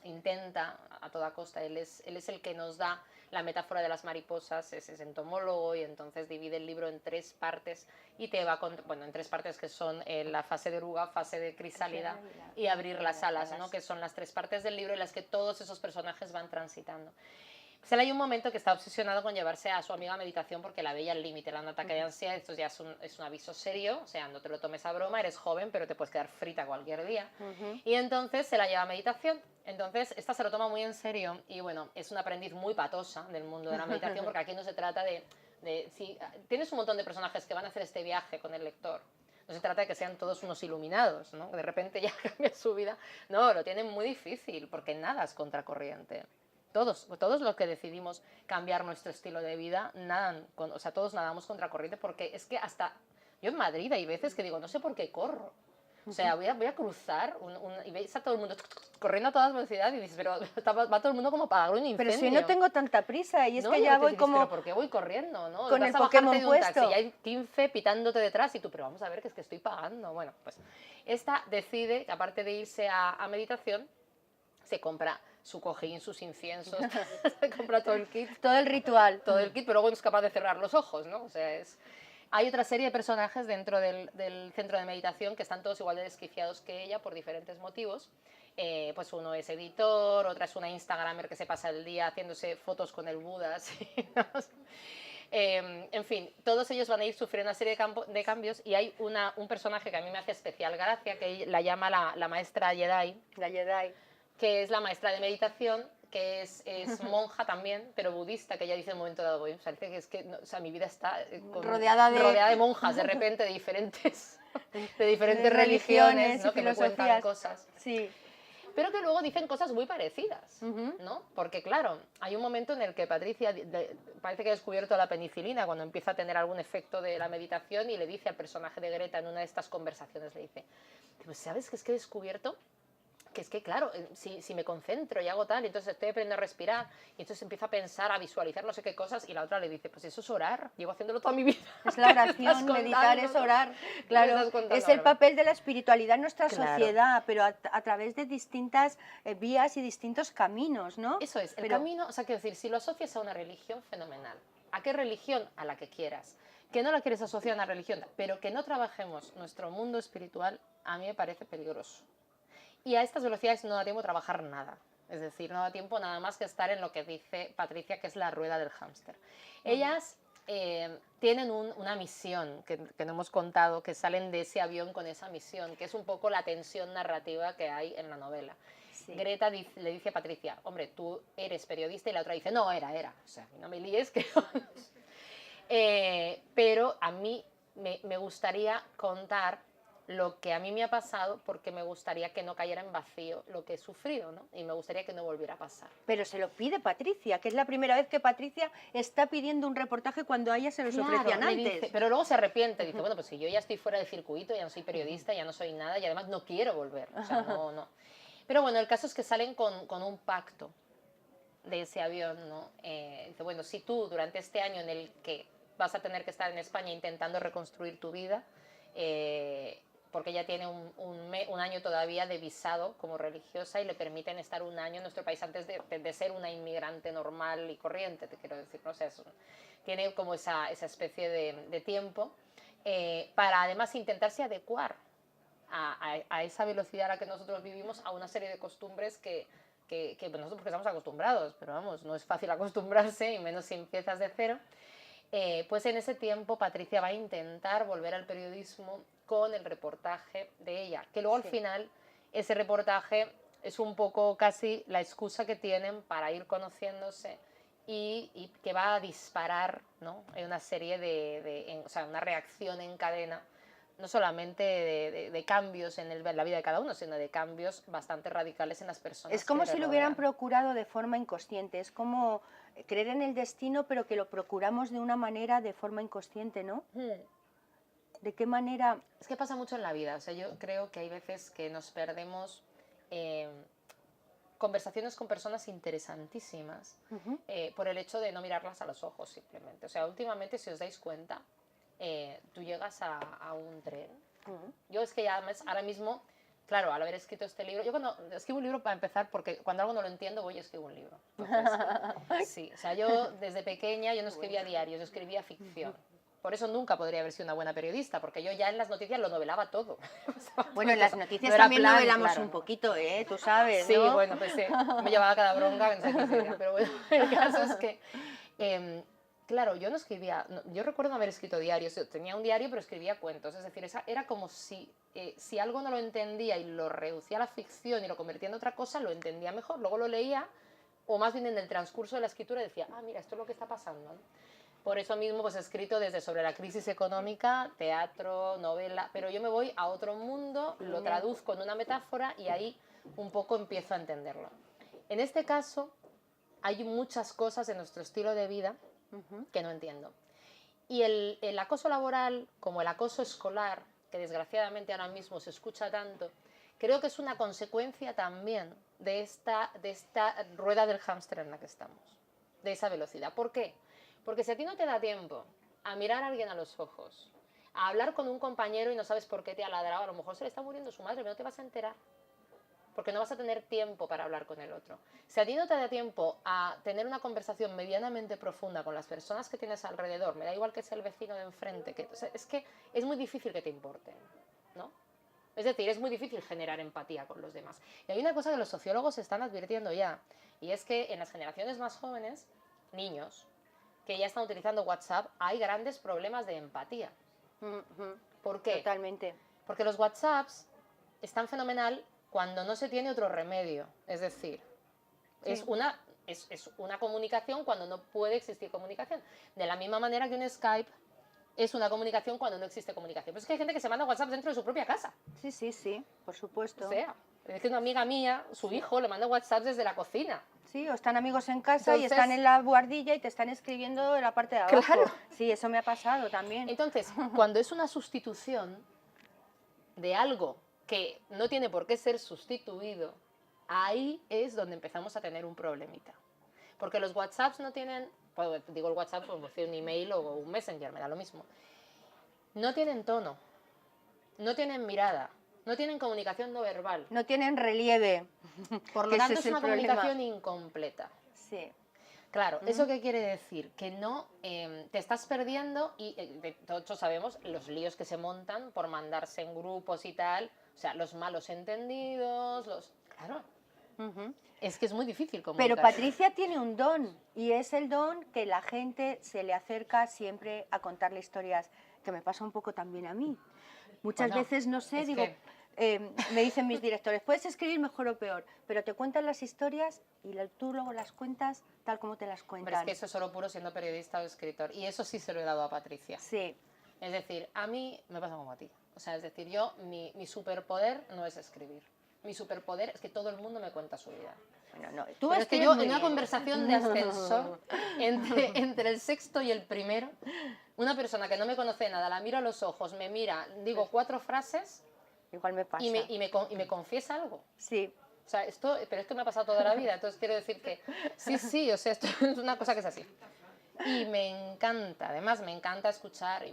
intenta a toda costa, él es el que nos da la metáfora de las mariposas, es entomólogo y entonces divide el libro en 3 partes y te va bueno, en 3 partes que son la fase de oruga, fase de crisálida y abrir las alas, ¿no? Que son las 3 partes del libro en las que todos esos personajes van transitando. Pues él hay un momento que está obsesionado con llevarse a su amiga a meditación porque la veía al límite, le da un ataque de ansiedad, esto ya es un aviso serio, o sea, no te lo tomes a broma, eres joven, pero te puedes quedar frita cualquier día. Y entonces se la lleva a meditación, entonces esta se lo toma muy en serio y bueno, es una aprendiz muy patosa del mundo de la meditación porque aquí no se trata de si tienes un montón de personajes que van a hacer este viaje con el lector, no se trata de que sean todos unos iluminados, ¿no? De repente ya cambia su vida. No, lo tienen muy difícil porque nada es contracorriente. Todos los que decidimos cambiar nuestro estilo de vida, o sea, todos nadamos contracorriente porque es que hasta yo en Madrid hay veces que digo, no sé por qué corro. O sea, voy a cruzar y veis a todo el mundo corriendo a toda velocidad y dices, pero va todo el mundo como para un incendio. Pero si no tengo tanta prisa y es que ya voy dices, como... ¿pero por qué voy corriendo? ¿No? Con Vas el a bajarte Pokémon de un puesto. taxi y hay 15 pitándote detrás y tú, pero vamos a ver, que es que estoy pagando. Bueno, pues esta decide, que aparte de irse a meditación, se compra su cojín, sus inciensos, se compra todo el kit. Todo el ritual. Todo el kit, pero luego no es capaz de cerrar los ojos, ¿no? O sea, hay otra serie de personajes dentro del centro de meditación que están todos igual de desquiciados que ella por diferentes motivos. Pues uno es editor, otra es una instagramer que se pasa el día haciéndose fotos con el Buda. ¿Sí? En fin, todos ellos van a ir sufriendo una serie de cambios y hay un personaje que a mí me hace especial gracia, que la llama la maestra Jedi. La Jedi. Que es la maestra de meditación, que es monja también, pero budista, que ella dice en un momento dado, parece que es que no, o sea, mi vida está rodeada de monjas, de repente, de diferentes religiones, ¿no? Que me cuentan cosas. Sí. Pero que luego dicen cosas muy parecidas, ¿no? Porque claro, hay un momento en el que Patricia parece que ha descubierto la penicilina cuando empieza a tener algún efecto de la meditación y le dice al personaje de Greta en una de estas conversaciones, le dice, pues ¿sabes qué es que he descubierto? Que es que, claro, si me concentro y hago tal, y entonces estoy aprendiendo a respirar, y entonces empiezo a pensar, a visualizar no sé qué cosas, y la otra le dice, pues eso es orar, llevo haciéndolo toda mi vida. Es la oración, meditar es orar. Claro, es el papel de la espiritualidad en nuestra sociedad, pero a través de distintas vías y distintos caminos, ¿no? Eso es, el camino, o sea, quiero decir, si lo asocias a una religión, fenomenal. ¿A qué religión? A la que quieras. Que no la quieres asociar a una religión, pero que no trabajemos nuestro mundo espiritual, a mí me parece peligroso. Y a estas velocidades no da tiempo a trabajar nada. Es decir, no da tiempo nada más que estar en lo que dice Patricia, que es la rueda del hámster. Ellas tienen una misión que no hemos contado, que salen de ese avión con esa misión, que es un poco la tensión narrativa que hay en la novela. Sí. Greta le dice a Patricia, hombre, tú eres periodista, y la otra dice, no, era. O sea, no me líes, que... pero a mí me gustaría contar lo que a mí me ha pasado porque me gustaría que no cayera en vacío lo que he sufrido, ¿no? Y me gustaría que no volviera a pasar. Pero se lo pide Patricia, que es la primera vez que Patricia está pidiendo un reportaje cuando a ella se los ofrecían antes. Dice, pero luego se arrepiente, dice, bueno, pues si yo ya estoy fuera del circuito, ya no soy periodista, ya no soy nada y además no quiero volver. O sea, no. Pero bueno, el caso es que salen con un pacto de ese avión, ¿no? Dice, bueno, si tú durante este año en el que vas a tener que estar en España intentando reconstruir tu vida, porque ella tiene un año todavía de visado como religiosa y le permiten estar un año en nuestro país antes de ser una inmigrante normal y corriente, te quiero decir, ¿no? O sea, tiene como esa especie de tiempo para además intentarse adecuar a esa velocidad a la que nosotros vivimos, a una serie de costumbres que nosotros porque estamos acostumbrados, pero vamos, no es fácil acostumbrarse y menos si empiezas de cero. Pues en ese tiempo Patricia va a intentar volver al periodismo con el reportaje de ella, que luego al final ese reportaje es un poco casi la excusa que tienen para ir conociéndose y que va a disparar, ¿no?, en una serie o sea, una reacción en cadena, no solamente de cambios en la vida de cada uno, sino de cambios bastante radicales en las personas. Es como que si le lo hubieran rodean. procurado de forma inconsciente, es como creer en el destino, pero que lo procuramos de una manera de forma inconsciente, ¿no? ¿De qué manera? Es que pasa mucho en la vida, o sea, yo creo que hay veces que nos perdemos conversaciones con personas interesantísimas por el hecho de no mirarlas a los ojos simplemente. O sea, últimamente, si os dais cuenta, tú llegas a un tren. Yo es que ya ahora mismo, claro, al haber escrito este libro, yo cuando escribo un libro, para empezar, porque cuando algo no lo entiendo voy y escribo un libro. Entonces, sí, o sea, yo desde pequeña yo no escribía diarios, yo escribía ficción. Por eso nunca podría haber sido una buena periodista, porque yo ya en las noticias lo novelaba todo. Bueno, en las noticias no era también plan, novelamos claro, un poquito, tú sabes, sí, ¿no? bueno, pues me llevaba cada bronca, que no sé qué sería, pero bueno, el caso es que, claro, yo no escribía, yo recuerdo no haber escrito diarios, yo tenía un diario pero escribía cuentos, es decir, era como si algo no lo entendía y lo reducía a la ficción y lo convertía en otra cosa, lo entendía mejor, luego lo leía, o más bien en el transcurso de la escritura decía, ah, mira, esto es lo que está pasando, ¿no? Por eso mismo pues he escrito desde sobre la crisis económica, teatro, novela, pero yo me voy a otro mundo, lo traduzco en una metáfora y ahí un poco empiezo a entenderlo. En este caso hay muchas cosas en nuestro estilo de vida que no entiendo. Y el acoso laboral, como el acoso escolar, que desgraciadamente ahora mismo se escucha tanto, creo que es una consecuencia también de esta rueda del hámster en la que estamos, de esa velocidad. ¿Por qué? Porque si a ti no te da tiempo a mirar a alguien a los ojos, a hablar con un compañero y no sabes por qué te ha ladrado, a lo mejor se le está muriendo su madre, pero no te vas a enterar, porque no vas a tener tiempo para hablar con el otro. Si a ti no te da tiempo a tener una conversación medianamente profunda con las personas que tienes alrededor, me da igual que sea el vecino de enfrente, o sea, es que es muy difícil que te importen, ¿no? Es decir, es muy difícil generar empatía con los demás. Y hay una cosa que los sociólogos están advirtiendo ya, y es que en las generaciones más jóvenes, niños, que ya están utilizando WhatsApp, hay grandes problemas de empatía. ¿Por qué? Totalmente. Porque los WhatsApps están fenomenal cuando no se tiene otro remedio. Es decir, sí, es una comunicación cuando no puede existir comunicación. De la misma manera que un Skype es una comunicación cuando no existe comunicación. Pero es que hay gente que se manda WhatsApp dentro de su propia casa. Sí, sí, sí, por supuesto. O sea, es que una amiga mía, su hijo, le manda WhatsApp desde la cocina. Sí, o están amigos en casa y Entonces, están en la buhardilla y te están escribiendo en la parte de abajo. Claro. Sí, eso me ha pasado también. Entonces, cuando es una sustitución de algo que no tiene por qué ser sustituido, ahí es donde empezamos a tener un problemita. Porque los WhatsApps no tienen, pues digo el WhatsApp, como decir un email o un Messenger, me da lo mismo. No tienen tono, no tienen mirada, no tienen comunicación no verbal. No tienen relieve. Por lo tanto, es una comunicación incompleta. Sí. Claro, ¿eso qué quiere decir? Que no te estás perdiendo y todos sabemos los líos que se montan por mandarse en grupos y tal, o sea, los malos entendidos, Claro, es que es muy difícil comunicar. Pero Patricia tiene un don y es el don que la gente se le acerca siempre a contarle historias, que me pasa un poco también a mí. Muchas veces, no sé, digo... me dicen mis directores, puedes escribir mejor o peor, pero te cuentan las historias y tú luego las cuentas tal como te las cuentan. Pero es que eso es solo puro siendo periodista o escritor, y eso sí se lo he dado a Patricia. Sí. Es decir, a mí me pasa como a ti. O sea, es decir, mi superpoder no es escribir. Mi superpoder es que todo el mundo me cuenta su vida. Bueno, no, tú es que yo en una conversación de ascensor entre el sexto y el primero, una persona que no me conoce nada, la miro a los ojos, me mira, digo 4 frases... Igual me pasa. Y me confiesa algo. Sí. O sea, pero esto me ha pasado toda la vida, entonces quiero decir que sí, o sea, esto es una cosa que es así. Y me encanta, además me encanta escuchar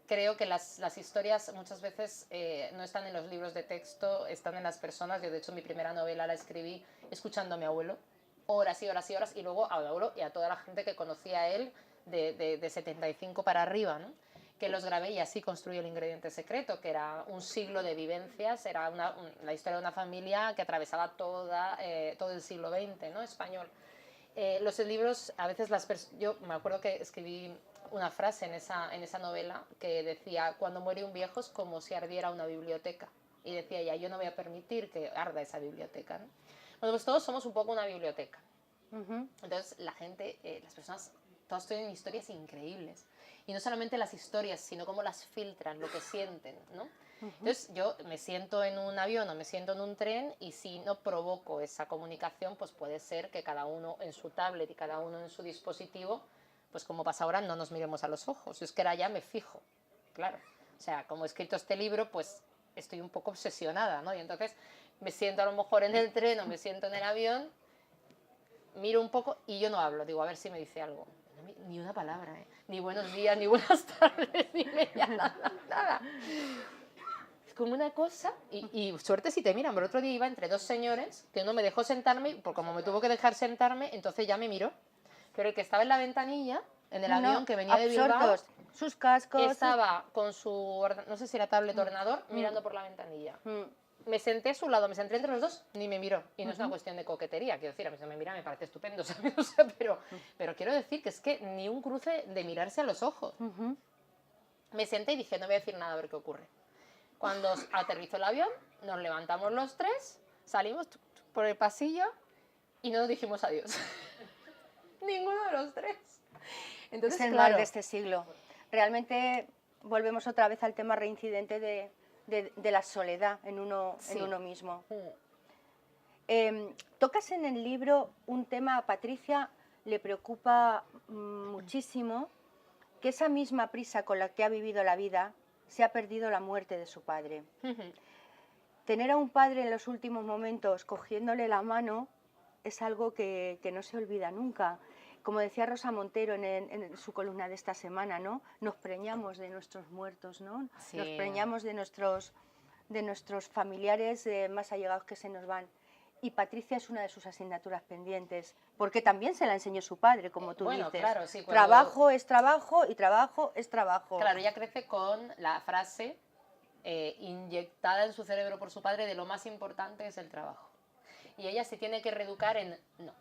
creo que las historias muchas veces no están en los libros de texto, están en las personas. Yo, de hecho, mi primera novela la escribí escuchando a mi abuelo, horas y horas y horas, y luego a mi abuelo y a toda la gente que conocía a él de 75 para arriba, ¿no? Que los grabé y así construí El ingrediente secreto, que era un siglo de vivencias, era la historia de una familia que atravesaba todo el siglo XX, ¿no?, español. Los libros, a veces yo me acuerdo que escribí una frase en esa novela que decía: cuando muere un viejo es como si ardiera una biblioteca. Y decía ya, yo no voy a permitir que arda esa biblioteca, ¿no? Bueno, pues todos somos un poco una biblioteca. Entonces la gente, las personas, todos tienen historias increíbles. Y no solamente las historias, sino cómo las filtran, lo que sienten, ¿no? Entonces yo me siento en un avión o me siento en un tren, y si no provoco esa comunicación, pues puede ser que cada uno en su tablet y cada uno en su dispositivo, pues como pasa ahora, no nos miremos a los ojos. Es que ahora ya me fijo, claro. O sea, como he escrito este libro, pues estoy un poco obsesionada, ¿no? Y entonces me siento a lo mejor en el tren o me siento en el avión, miro un poco y yo no hablo, digo, a ver si me dice algo. Ni una palabra, ¿eh? Ni buenos días, ni buenas tardes, ni media, nada. Es como una cosa, y suerte si te miran. Pero el otro día iba entre dos señores, que uno me dejó sentarme, porque como me tuvo que dejar sentarme, entonces ya me miró. Pero el que estaba en la ventanilla, en el avión que venía de Bilbao, sus cascos, estaba con su, no sé si era tablet o ordenador, mirando por la ventanilla. Me senté a su lado, me senté entre los dos, ni me miró. Y no es una cuestión de coquetería, quiero decir, a mí si me mira me parece estupendo, ¿sabes? O sea, pero quiero decir que es que ni un cruce de mirarse a los ojos. Me senté y dije, no voy a decir nada, a ver qué ocurre. Cuando aterrizó el avión, nos levantamos los tres, salimos por el pasillo y no nos dijimos adiós. Ninguno de los tres. Entonces, es el mal de este siglo. Realmente volvemos otra vez al tema reincidente de la soledad en uno mismo. Tocas en el libro un tema, a Patricia le preocupa muchísimo, que esa misma prisa con la que ha vivido la vida se ha perdido la muerte de su padre. Tener a un padre en los últimos momentos cogiéndole la mano es algo que no se olvida nunca. Como decía Rosa Montero en su columna de esta semana, ¿no? Nos preñamos de nuestros muertos, ¿no? Sí. Nos preñamos de nuestros familiares más allegados que se nos van. Y Patricia es una de sus asignaturas pendientes, porque también se la enseñó su padre, como tú dices. Claro, sí, trabajo es trabajo y trabajo es trabajo. Claro, ella crece con la frase inyectada en su cerebro por su padre de lo más importante es el trabajo. Y ella se tiene que reeducar en no.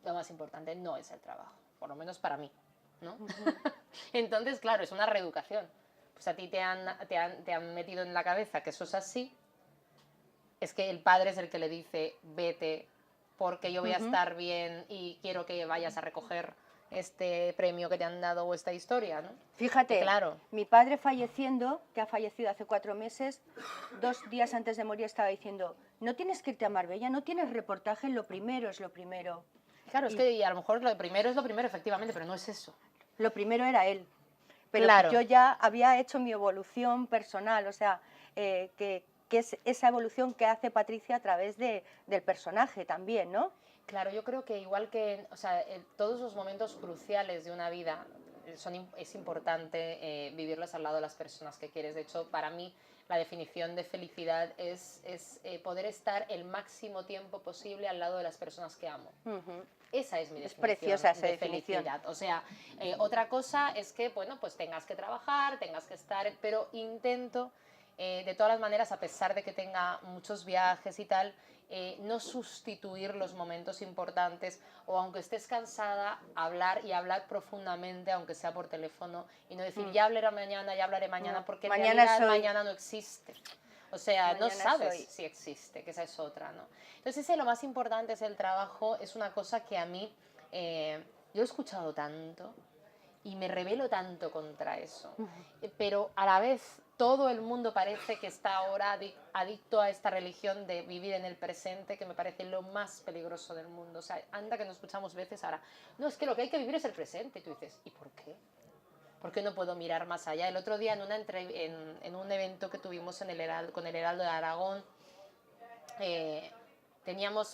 Lo más importante no es el trabajo, por lo menos para mí, ¿no? Entonces, claro, es una reeducación. Pues a ti te han metido en la cabeza que eso es así. Es que el padre es el que le dice, vete, porque yo voy a estar bien y quiero que vayas a recoger este premio que te han dado o esta historia, ¿no? Fíjate, claro. Mi padre falleciendo, que ha fallecido hace 4 meses, 2 días antes de morir estaba diciendo, no tienes que irte a Marbella, no tienes reportaje, lo primero es lo primero. Claro, es que a lo mejor lo primero es lo primero, efectivamente, pero no es eso. Lo primero era él. Pero claro, yo ya había hecho mi evolución personal, o sea, que es esa evolución que hace Patricia a través del personaje también, ¿no? Claro, yo creo que igual que, o sea, todos los momentos cruciales de una vida es importante vivirlos al lado de las personas que quieres. De hecho, para mí la definición de felicidad es poder estar el máximo tiempo posible al lado de las personas que amo. Esa es mi definición. Es preciosa esa de felicidad. O sea, otra cosa es que, bueno, pues tengas que trabajar, tengas que estar, pero intento, de todas las maneras, a pesar de que tenga muchos viajes y tal, no sustituir los momentos importantes, o aunque estés cansada, hablar y hablar profundamente, aunque sea por teléfono, y no decir ya hablaré mañana, porque en realidad mañana no existe. O sea, mañana no sabes si existe, que esa es otra, ¿no? Entonces, lo más importante es el trabajo, es una cosa que a mí, yo he escuchado tanto y me rebelo tanto contra eso, pero a la vez todo el mundo parece que está ahora adicto a esta religión de vivir en el presente, que me parece lo más peligroso del mundo. O sea, anda que nos escuchamos veces ahora, no, es que lo que hay que vivir es el presente. Y tú dices, ¿y por qué? ¿Por qué no puedo mirar más allá? El otro día en un evento que tuvimos con el Heraldo de Aragón,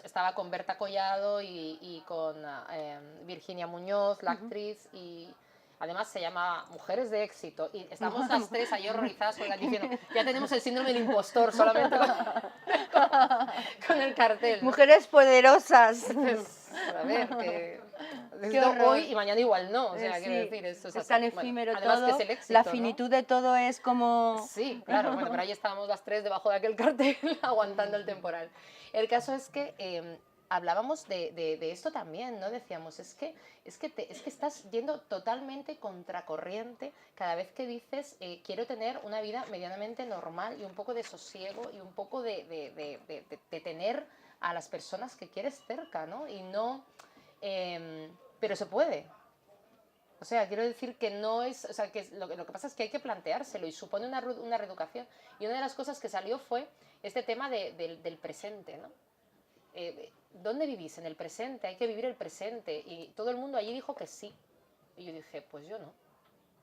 estaba con Berta Collado y con Virginia Muñoz, la actriz, y además se llama Mujeres de Éxito, y estamos las tres ahí horrorizadas diciendo, ya tenemos el síndrome del impostor solamente con el cartel, ¿no? Mujeres poderosas. Pues, a ver, que hoy y mañana igual no, o sea, quiero decir, esto es tan efímero todo, que es el éxito, la finitud, ¿no? De todo es como... Sí, claro, bueno, pero ahí estábamos las tres debajo de aquel cartel aguantando el temporal. El caso es que hablábamos de esto también, ¿no? Decíamos, es que estás yendo totalmente contracorriente cada vez que dices, quiero tener una vida medianamente normal y un poco de sosiego y un poco de tener a las personas que quieres cerca, ¿no? Y no... pero se puede. O sea, quiero decir que no es... O sea, que lo que pasa es que hay que planteárselo y supone una reeducación. Y una de las cosas que salió fue este tema del presente, ¿no? ¿Dónde vivís? En el presente, hay que vivir el presente. Y todo el mundo allí dijo que sí. Y yo dije, pues yo no.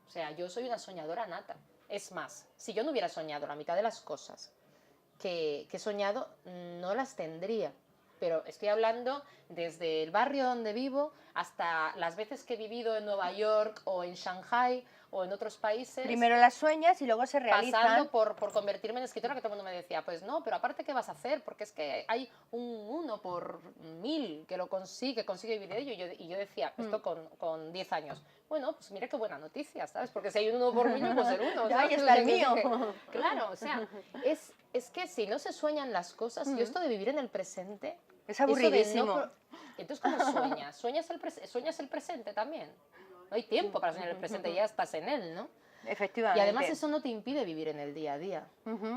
O sea, yo soy una soñadora nata. Es más, si yo no hubiera soñado la mitad de las cosas que he soñado, no las tendría. Pero estoy hablando desde el barrio donde vivo hasta las veces que he vivido en Nueva York o en Shanghai o en otros países. Primero las sueñas y luego se realizan. Pasando por convertirme en escritora, que todo el mundo me decía, pues no, pero aparte, ¿qué vas a hacer? Porque es que hay un 1 por 1000 que lo consigue vivir de ello. Y yo decía, esto con 10 años. Bueno, pues mira qué buena noticia, ¿sabes? Porque si hay un 1 por 1000, pues el 1. Ahí está el mío. Claro, o sea, es que si no se sueñan las cosas, y esto de vivir en el presente... Es aburridísimo. Entonces, ¿cómo sueñas? ¿Sueñas el presente también? No hay tiempo para soñar el presente, ya estás en él, ¿no? Efectivamente. Y además eso no te impide vivir en el día a día.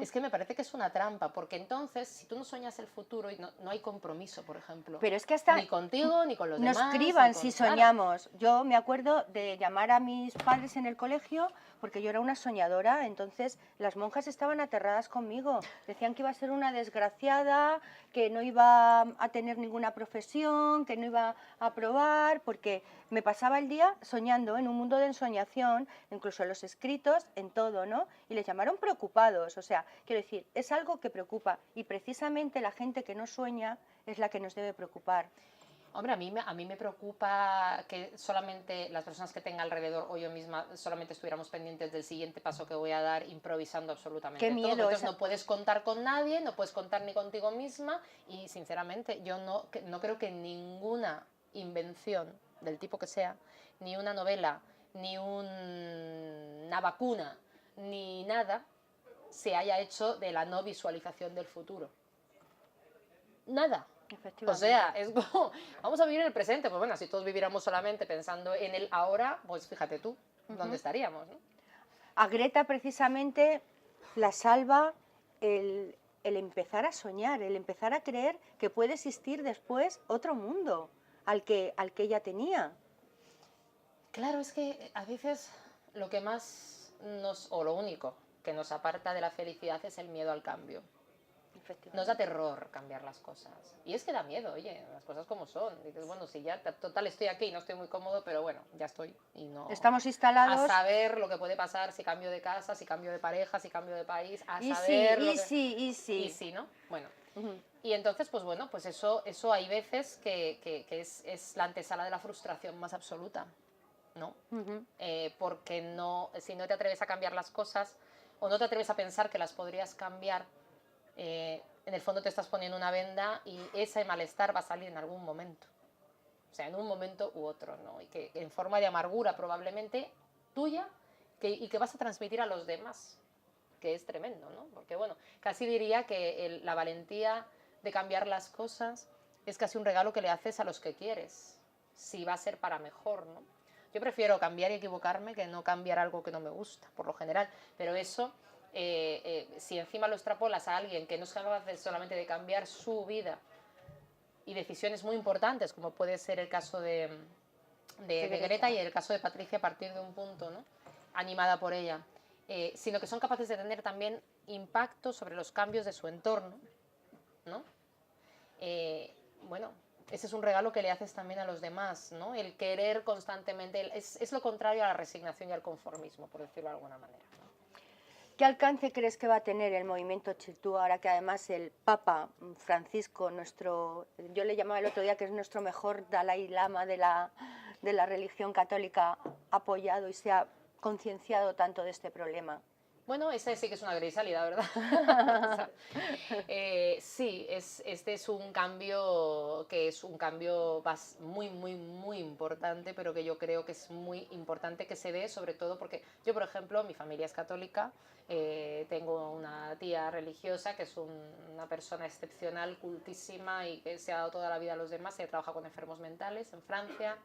Es que me parece que es una trampa, porque entonces, si tú no sueñas el futuro, no hay compromiso, por ejemplo. Pero es que hasta ni contigo, ni con los demás. Nos criban si soñamos. Yo me acuerdo de llamar a mis padres en el colegio, porque yo era una soñadora, entonces las monjas estaban aterradas conmigo. Decían que iba a ser una desgraciada, que no iba a tener ninguna profesión, que no iba a aprobar, porque me pasaba el día soñando en un mundo de ensoñación, incluso en los escritos, en todo, ¿no? Y les llamaron preocupados, o sea, quiero decir, es algo que preocupa y precisamente la gente que no sueña es la que nos debe preocupar. Hombre, a mí me preocupa que solamente las personas que tenga alrededor o yo misma solamente estuviéramos pendientes del siguiente paso que voy a dar, improvisando absolutamente Qué miedo. todo. Entonces no puedes contar con nadie, no puedes contar ni contigo misma y sinceramente yo no creo que ninguna invención del tipo que sea, ni una novela, ni una vacuna, ni nada, se haya hecho de la no visualización del futuro. Nada. O sea, es como, vamos a vivir en el presente. Pues bueno, si todos viviéramos solamente pensando en el ahora, pues fíjate tú, ¿dónde estaríamos? ¿No? A Greta precisamente la salva el empezar a soñar, el empezar a creer que puede existir después otro mundo al que ella tenía. Claro, es que a veces lo que más o lo único que nos aparta de la felicidad es el miedo al cambio. Nos da terror cambiar las cosas. Y es que da miedo, oye, las cosas como son. Dices, bueno, si ya total estoy aquí y no estoy muy cómodo, pero bueno, ya estoy. Y no... Estamos instalados. A saber lo que puede pasar si cambio de casa, si cambio de pareja, si cambio de país, a y saber sí, Y sí, ¿no? Bueno. Y entonces, pues bueno, pues eso hay veces que es la antesala de la frustración más absoluta, ¿no? Porque si no te atreves a cambiar las cosas o no te atreves a pensar que las podrías cambiar, en el fondo te estás poniendo una venda y ese malestar va a salir en algún momento. O sea, en un momento u otro, ¿no? Y que en forma de amargura probablemente tuya y que vas a transmitir a los demás, que es tremendo, ¿no? Porque bueno, casi diría que la valentía de cambiar las cosas es casi un regalo que le haces a los que quieres, si va a ser para mejor, ¿no? Yo prefiero cambiar y equivocarme que no cambiar algo que no me gusta, por lo general, pero eso... si encima lo extrapolas a alguien que no es capaz solamente de cambiar su vida y decisiones muy importantes, como puede ser el caso de Greta y el caso de Patricia a partir de un punto, ¿no? Animada por ella, sino que son capaces de tener también impacto sobre los cambios de su entorno, ¿no? Bueno, ese es un regalo que le haces también a los demás, ¿no? El querer constantemente, es lo contrario a la resignación y al conformismo, por decirlo de alguna manera, ¿no? ¿Qué alcance crees que va a tener el movimiento Chirtú ahora que además el Papa Francisco, yo le llamaba el otro día que es nuestro mejor Dalai Lama de la religión católica, ha apoyado y se ha concienciado tanto de este problema? Bueno, esa sí que es una grisálida, ¿verdad? O sea, sí, este es un cambio que es un cambio muy, muy, muy importante, pero que yo creo que es muy importante que se dé, sobre todo porque yo, por ejemplo, mi familia es católica, tengo una tía religiosa que es una persona excepcional, cultísima y que se ha dado toda la vida a los demás, ella trabaja con enfermos mentales en Francia.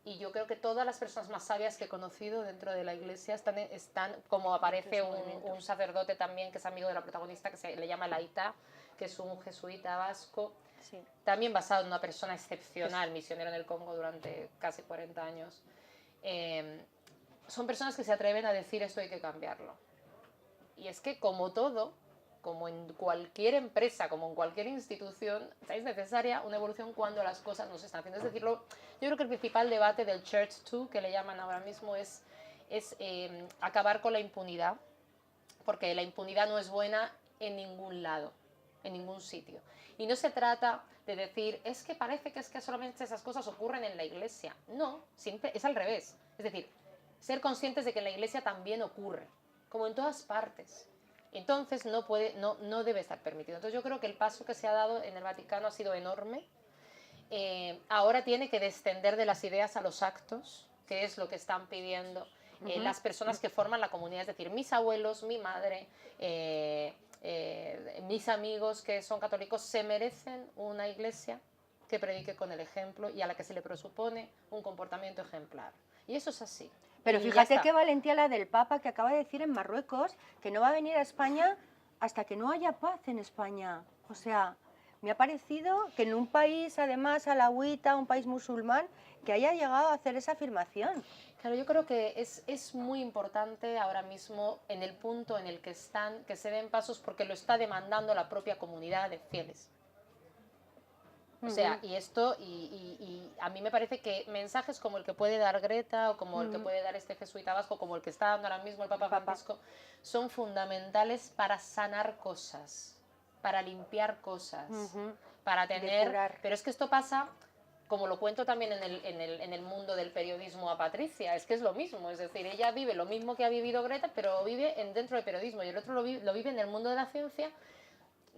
Y yo creo que todas las personas más sabias que he conocido dentro de la iglesia están como aparece un sacerdote también que es amigo de la protagonista que se le llama Laita, que es un jesuita vasco, sí, también basado en una persona excepcional, misionero en el Congo durante casi 40 años. Son personas que se atreven a decir esto hay que cambiarlo. Y es que como todo, como en cualquier empresa, como en cualquier institución, es necesaria una evolución cuando las cosas no se están haciendo. Es decir, yo creo que el principal debate del Church 2, que le llaman ahora mismo, es acabar con la impunidad, porque la impunidad no es buena en ningún lado, en ningún sitio. Y no se trata de decir, es que parece que solamente esas cosas ocurren en la iglesia. No, siempre es al revés. Es decir, ser conscientes de que en la iglesia también ocurre, como en todas partes. Entonces no debe estar permitido. Entonces yo creo que el paso que se ha dado en el Vaticano ha sido enorme. Ahora tiene que descender de las ideas a los actos, que es lo que están pidiendo las personas que forman la comunidad, es decir, mis abuelos, mi madre, mis amigos que son católicos se merecen una iglesia que predique con el ejemplo y a la que se le presupone un comportamiento ejemplar. Y eso es así. Pero fíjate qué valentía la del Papa, que acaba de decir en Marruecos que no va a venir a España hasta que no haya paz en España. O sea, me ha parecido que en un país, además, alauita, un país musulmán, que haya llegado a hacer esa afirmación. Claro, yo creo que es muy importante ahora mismo, en el punto en el que están, que se den pasos porque lo está demandando la propia comunidad de fieles. O sea, y esto, y a mí me parece que mensajes como el que puede dar Greta o como el que puede dar este jesuita vasco, como el que está dando ahora mismo el Papa Francisco, son fundamentales para sanar cosas, para limpiar cosas, para tener... Pero es que esto pasa, como lo cuento también en el mundo del periodismo a Patricia, es que es lo mismo, es decir, ella vive lo mismo que ha vivido Greta, pero vive dentro del periodismo, y el otro lo vive en el mundo de la ciencia,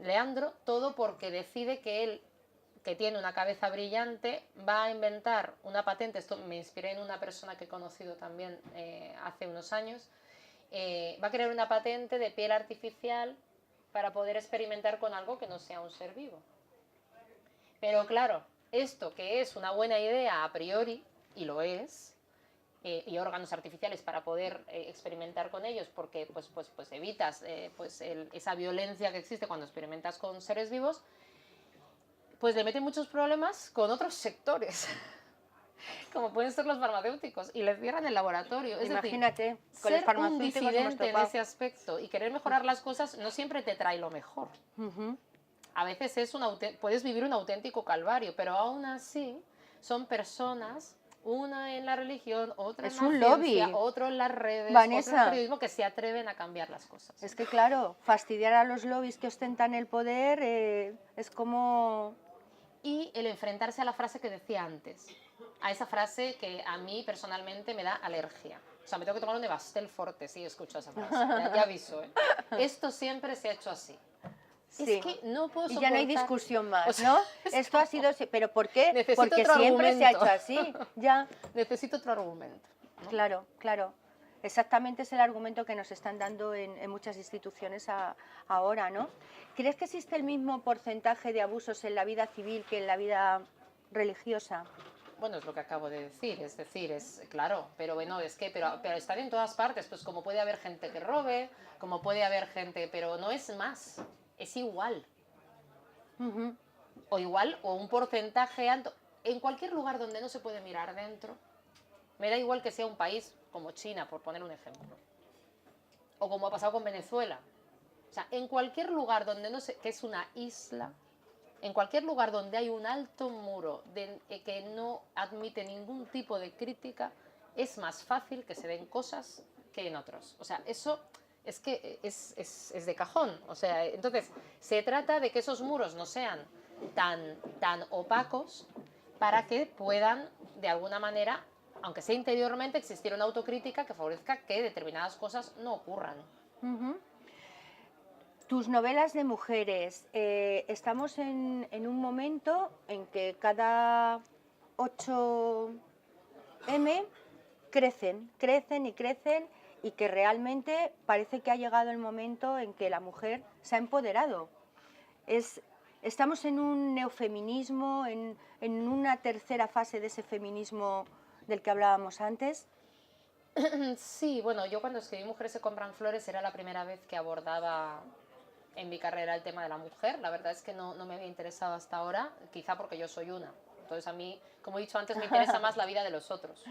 Leandro, todo porque decide que él, que tiene una cabeza brillante, va a inventar una patente. Esto me inspiré en una persona que he conocido también hace unos años. Va a crear una patente de piel artificial para poder experimentar con algo que no sea un ser vivo. Pero claro, esto que es una buena idea a priori, y lo es, y órganos artificiales para poder experimentar con ellos, porque pues evitas esa violencia que existe cuando experimentas con seres vivos, pues le meten muchos problemas con otros sectores, como pueden ser los farmacéuticos, y les cierran el laboratorio. Es Imagínate, decir, con los ser un farmacéuticos disidente en ese aspecto y querer mejorar las cosas no siempre te trae lo mejor. A veces puedes vivir un auténtico calvario, pero aún así son personas, una en la religión, otra en la ciencia, otro en las redes, otro en el periodismo, que se atreven a cambiar las cosas. Es que claro, fastidiar a los lobbies que ostentan el poder es como... Y el enfrentarse a la frase que decía antes, a esa frase que a mí personalmente me da alergia. O sea, me tengo que tomar un Nevastel forte si escucho esa frase, ya aviso, ¿eh? Esto siempre se ha hecho así. Sí. Es que no puedo soportar... Y ya no hay discusión más, o sea, ¿no? Esto ha sido... ¿Pero por qué? Porque siempre argumento. se ha hecho así, ya. Necesito otro argumento, ¿no? Claro, claro. Exactamente es el argumento que nos están dando en muchas instituciones ahora, ¿no? ¿Crees que existe el mismo porcentaje de abusos en la vida civil que en la vida religiosa? Bueno, es lo que acabo de decir, es claro, pero bueno, pero están en todas partes, pues como puede haber gente que robe, como puede haber gente, pero no es más, es igual. O igual, o un porcentaje alto, en cualquier lugar donde no se puede mirar dentro. Me da igual que sea un país como China, por poner un ejemplo. O como ha pasado con Venezuela. O sea, en cualquier lugar donde que es una isla, en cualquier lugar donde hay un alto muro que no admite ningún tipo de crítica, es más fácil que se den cosas que en otros. O sea, eso es que es de cajón. O sea, entonces, se trata de que esos muros no sean tan opacos para que puedan, de alguna manera, aunque sea interiormente, existiera una autocrítica que favorezca que determinadas cosas no ocurran. Tus novelas de mujeres, estamos en un momento en que cada 8M crecen y que realmente parece que ha llegado el momento en que la mujer se ha empoderado. Estamos en un neofeminismo, en una tercera fase de ese feminismo del que hablábamos antes. Sí, bueno, yo cuando escribí Mujeres se compran flores era la primera vez que abordaba en mi carrera el tema de la mujer. La verdad es que no me había interesado hasta ahora, quizá porque yo soy una. Entonces a mí, como he dicho antes, me interesa más la vida de los otros.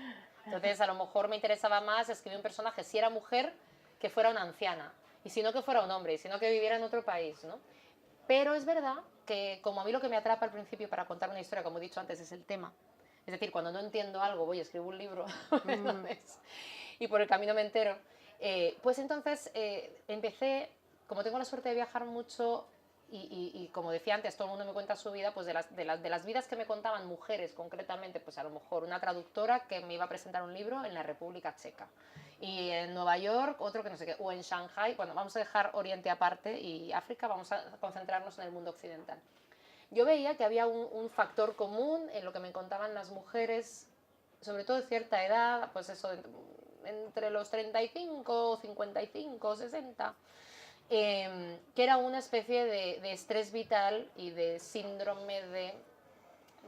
Entonces a lo mejor me interesaba más escribir un personaje, si era mujer, que fuera una anciana, y si no que fuera un hombre, y si no que viviera en otro país, ¿no? Pero es verdad que como a mí lo que me atrapa al principio para contar una historia, como he dicho antes, es el tema. Es decir, cuando no entiendo algo voy a escribir un libro y por el camino me entero. Pues entonces empecé, como tengo la suerte de viajar mucho y como decía antes, todo el mundo me cuenta su vida, pues de las vidas que me contaban mujeres concretamente, pues a lo mejor una traductora que me iba a presentar un libro en la República Checa. Y en Nueva York, otro que no sé qué, o en Shanghai. Bueno, vamos a dejar Oriente aparte y África, vamos a concentrarnos en el mundo occidental. Yo veía que había un factor común en lo que me contaban las mujeres, sobre todo de cierta edad, pues eso, entre los 35, 55, 60, que era una especie de estrés vital y de síndrome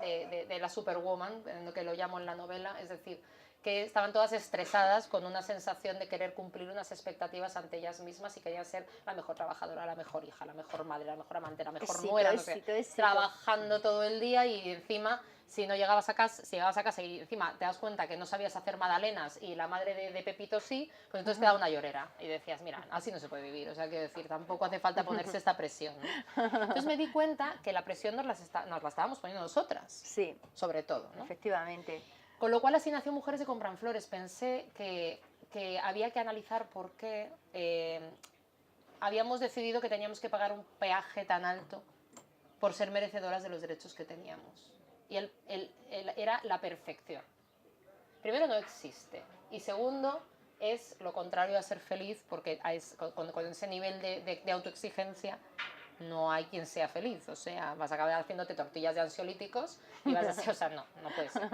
de la superwoman, que lo llamo en la novela, es decir, que estaban todas estresadas con una sensación de querer cumplir unas expectativas ante ellas mismas y querían ser la mejor trabajadora, la mejor hija, la mejor madre, la mejor amante, la mejor nuera, no sé, trabajando todo el día y encima si llegabas a casa y encima te das cuenta que no sabías hacer magdalenas y la madre de Pepito sí, pues entonces te da una llorera y decías, mira, así no se puede vivir, o sea, quiero decir, tampoco hace falta ponerse esta presión, ¿no? Entonces me di cuenta que la presión nos la estábamos poniendo nosotras, sí, sobre todo, ¿no? Efectivamente. Con lo cual, así nació Mujeres se compran flores. Pensé que había que analizar por qué habíamos decidido que teníamos que pagar un peaje tan alto por ser merecedoras de los derechos que teníamos. Y era la perfección. Primero, no existe. Y segundo, es lo contrario a ser feliz, porque con ese nivel de autoexigencia no hay quien sea feliz, o sea, vas a acabar haciéndote tortillas de ansiolíticos y vas a ser, o sea, no puede ser.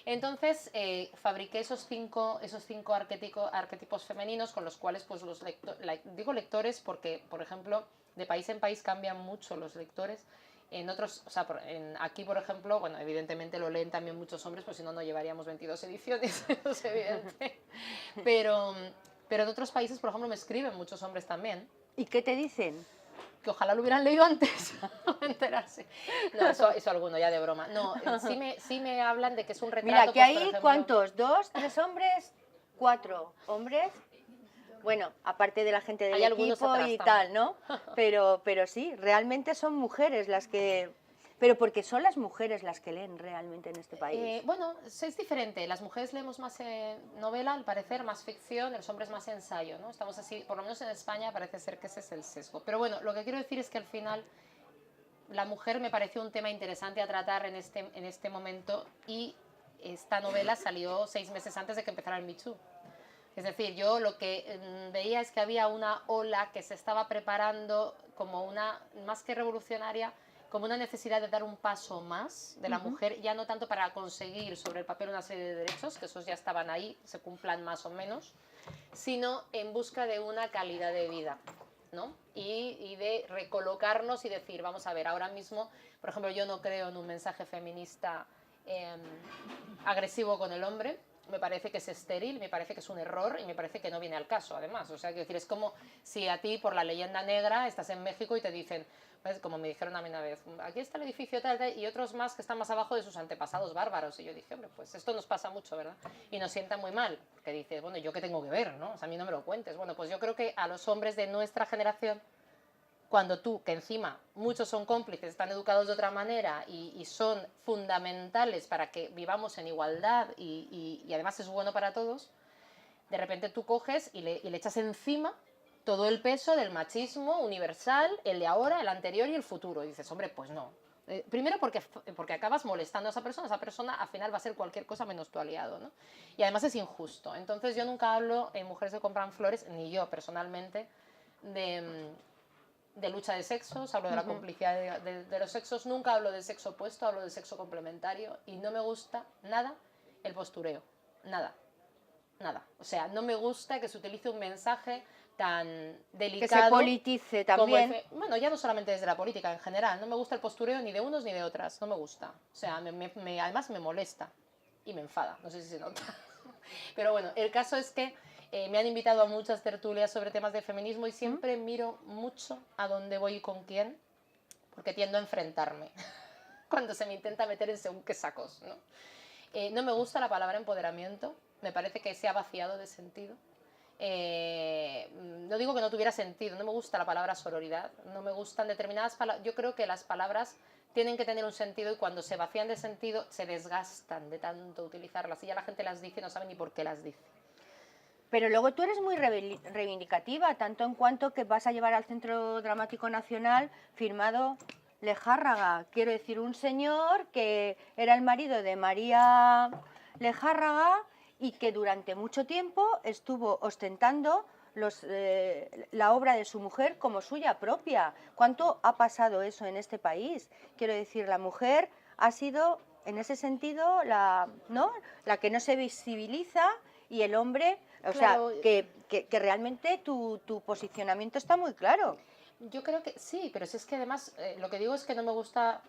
Entonces, fabriqué esos cinco arquetipos femeninos con los cuales, pues, digo lectores porque, por ejemplo, de país en país cambian mucho los lectores. En otros, o sea, aquí, por ejemplo, bueno, evidentemente lo leen también muchos hombres, pues si no, no llevaríamos 22 ediciones, eso es evidente. Pero en otros países, por ejemplo, me escriben muchos hombres también. ¿Y qué te dicen? Que ojalá lo hubieran leído antes para enterarse. No, eso alguno, ya de broma. No, sí me hablan de que es un retrato. Mira, que pues, hay, por ejemplo, ¿cuántos? ¿2, 3 hombres? 4 hombres. Bueno, aparte de la gente del equipo y tal, ¿no? Pero sí, realmente son mujeres las que... Pero porque son las mujeres las que leen realmente en este país. Bueno, es diferente. Las mujeres leemos más novela, al parecer, más ficción, los hombres más ensayo, ¿no? Estamos así, por lo menos en España parece ser que ese es el sesgo. Pero bueno, lo que quiero decir es que al final la mujer me pareció un tema interesante a tratar en este momento y esta novela salió 6 meses antes de que empezara el Me Too. Es decir, yo lo que veía es que había una ola que se estaba preparando como una, más que revolucionaria, como una necesidad de dar un paso más de la mujer, ya no tanto para conseguir sobre el papel una serie de derechos, que esos ya estaban ahí, se cumplan más o menos, sino en busca de una calidad de vida, ¿no? Y de recolocarnos y decir, vamos a ver, ahora mismo, por ejemplo, yo no creo en un mensaje feminista agresivo con el hombre. Me parece que es estéril, me parece que es un error y me parece que no viene al caso, además. O sea, quiero decir, es como si a ti, por la leyenda negra, estás en México y te dicen, ¿ves? Como me dijeron a mí una vez, aquí está el edificio tal, tal, y otros más que están más abajo de sus antepasados bárbaros. Y yo dije, hombre, pues esto nos pasa mucho, ¿verdad? Y nos sienta muy mal, porque dices, bueno, ¿yo qué tengo que ver, no? O sea, a mí no me lo cuentes. Bueno, pues yo creo que a los hombres de nuestra generación, cuando tú, que encima muchos son cómplices, están educados de otra manera y son fundamentales para que vivamos en igualdad y además es bueno para todos, de repente tú coges y le echas encima todo el peso del machismo universal, el de ahora, el anterior y el futuro. Y dices, hombre, pues no, Primero porque acabas molestando a esa persona al final va a ser cualquier cosa menos tu aliado, ¿no? Y además es injusto. Entonces yo nunca hablo en Mujeres que compran flores, ni yo personalmente, de lucha de sexos, hablo de la complicidad de los sexos, nunca hablo del sexo opuesto, hablo del sexo complementario y no me gusta nada el postureo, nada, nada. O sea, no me gusta que se utilice un mensaje tan delicado. Que se politice también. Bueno, ya no solamente desde la política, en general, no me gusta el postureo ni de unos ni de otras, no me gusta. O sea, además me molesta y me enfada, no sé si se nota. Pero bueno, el caso es que me han invitado a muchas tertulias sobre temas de feminismo y siempre miro mucho a dónde voy y con quién, porque tiendo a enfrentarme cuando se me intenta meter en según qué sacos, ¿no? No me gusta la palabra empoderamiento, me parece que se ha vaciado de sentido. No digo que no tuviera sentido, no me gusta la palabra sororidad, no me gustan determinadas palabras. Yo creo que las palabras tienen que tener un sentido y cuando se vacían de sentido se desgastan de tanto utilizarlas y ya la gente las dice y no sabe ni por qué las dice. Pero luego tú eres muy reivindicativa, tanto en cuanto que vas a llevar al Centro Dramático Nacional firmado Lejárraga. Quiero decir, un señor que era el marido de María Lejárraga y que durante mucho tiempo estuvo ostentando la obra de su mujer como suya propia. ¿Cuánto ha pasado eso en este país? Quiero decir, la mujer ha sido, en ese sentido, ¿no? la que no se visibiliza y el hombre, o Claro, sea, que realmente tu posicionamiento está muy claro. yo creo que sí, pero si es que además lo que digo es que no me gusta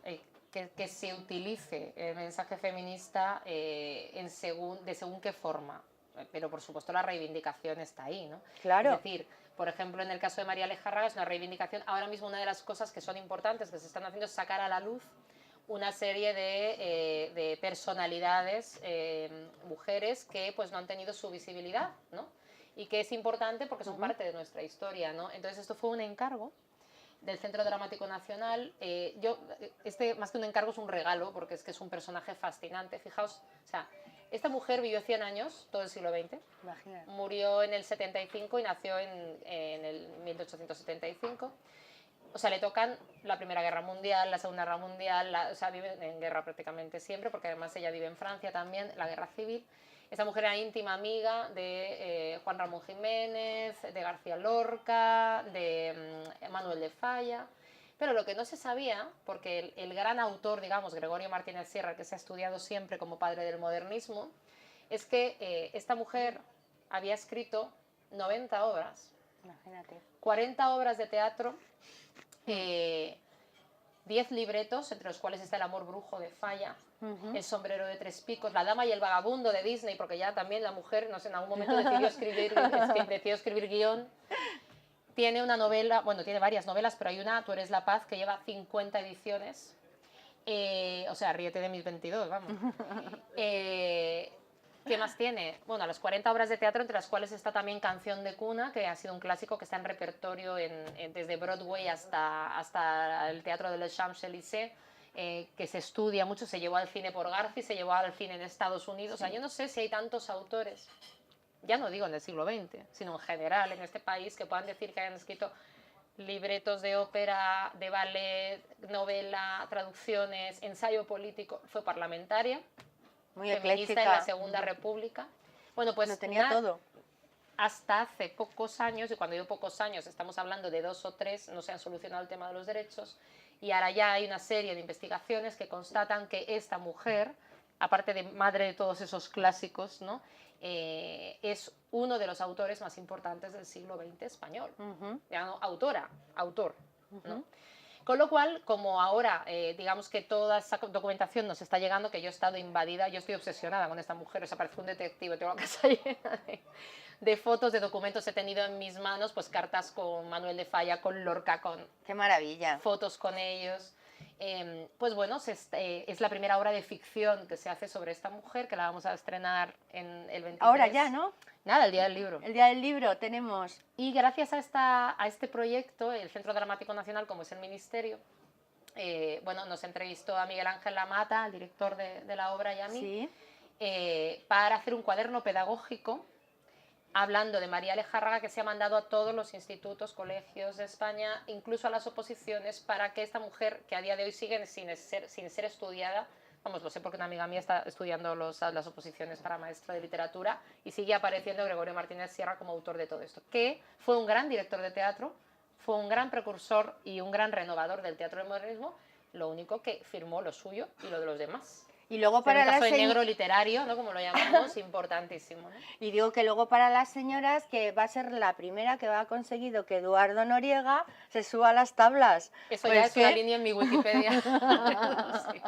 que se utilice el mensaje feminista de según qué forma. Pero por supuesto la reivindicación está ahí, ¿no? Claro. Es decir, por ejemplo, en el caso de María Lejárraga es una reivindicación. Ahora mismo una de las cosas que son importantes, que se están haciendo, es sacar a la luz una serie de personalidades, mujeres que pues no han tenido su visibilidad, ¿no? Y que es importante porque son parte de nuestra historia, ¿no? Entonces esto fue un encargo del Centro Dramático Nacional. Más que un encargo es un regalo porque es que es un personaje fascinante. Fijaos, o sea, esta mujer vivió 100 años, todo el siglo XX. Imagínate. Murió en el 75 y nació en el 1875. O sea, le tocan la Primera Guerra Mundial, la Segunda Guerra Mundial, o sea, vive en guerra prácticamente siempre, porque además ella vive en Francia también, la Guerra Civil. Esta mujer era íntima amiga de Juan Ramón Jiménez, de García Lorca, de Manuel de Falla. Pero lo que no se sabía, porque el gran autor, digamos, Gregorio Martínez Sierra, que se ha estudiado siempre como padre del modernismo, es que esta mujer había escrito 90 obras. Imagínate. 40 obras de teatro, 10 libretos, entre los cuales está El amor brujo de Falla, El sombrero de tres picos, La dama y el vagabundo de Disney, porque ya también la mujer, no sé, en algún momento decidió escribir guión. Tiene una novela, bueno, tiene varias novelas, pero hay una, Tú eres la paz, que lleva 50 ediciones. O sea, ríete de mis 22, vamos. ¿Qué más tiene? Bueno, las 40 obras de teatro, entre las cuales está también Canción de cuna, que ha sido un clásico que está en repertorio desde Broadway hasta el Teatro de Les Champs-Élysées, que se estudia mucho, se llevó al cine por Garci, se llevó al cine en Estados Unidos. O sea, yo no sé si hay tantos autores, ya no digo en el siglo XX, sino en general en este país, que puedan decir que hayan escrito libretos de ópera, de ballet, novela, traducciones, ensayo político. Fue parlamentaria, Muy feminista ecléctica. en la Segunda República. Bueno, pues Lo tenía todo. hasta hace pocos años, y cuando digo pocos años estamos hablando de 2 o 3, no se han solucionado el tema de los derechos, y ahora ya hay una serie de investigaciones que constatan que esta mujer, aparte de madre de todos esos clásicos, ¿no? Es uno de los autores más importantes del siglo XX español. Ya no, autor, ¿no? Con lo cual, como ahora, digamos que toda esa documentación nos está llegando, que yo he estado invadida, yo estoy obsesionada con esta mujer, o sea, parece un detective, tengo la casa llena de fotos, de documentos, he tenido en mis manos pues cartas con Manuel de Falla, con Lorca, con ¡Qué maravilla! fotos con ellos. Pues bueno, es la primera obra de ficción que se hace sobre esta mujer, que la vamos a estrenar en el 23. Ahora ya, ¿no? Nada, el día del libro. El día del libro tenemos. Y gracias a este proyecto, el Centro Dramático Nacional, como es el ministerio, bueno, nos entrevistó a Miguel Ángel Lamata, el director de la obra, y a mí, Sí. para hacer un cuaderno pedagógico hablando de María Lejárraga, que se ha mandado a todos los institutos, colegios de España, incluso a las oposiciones, para que esta mujer, que a día de hoy sigue sin ser estudiada, vamos, lo sé porque una amiga mía está estudiando las oposiciones para maestra de literatura, y sigue apareciendo Gregorio Martínez Sierra como autor de todo esto, que fue un gran director de teatro, fue un gran precursor y un gran renovador del teatro del modernismo, lo único que firmó lo suyo y lo de los demás. Y luego para un caso las de negro literario, ¿no? Como lo llamamos, importantísimo, ¿no? Y digo que luego para las señoras que va a ser la primera que va a conseguido que Eduardo Noriega se suba a las tablas. Eso Pues ya es una línea en mi Wikipedia. Sí,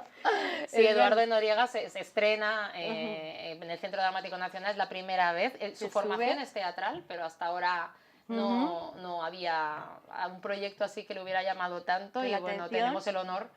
sí, Eduardo Noriega se estrena en el Centro Dramático Nacional, es la primera vez. Su formación es teatral, pero hasta ahora no había un proyecto así que le hubiera llamado tanto, y bueno, tenemos el honor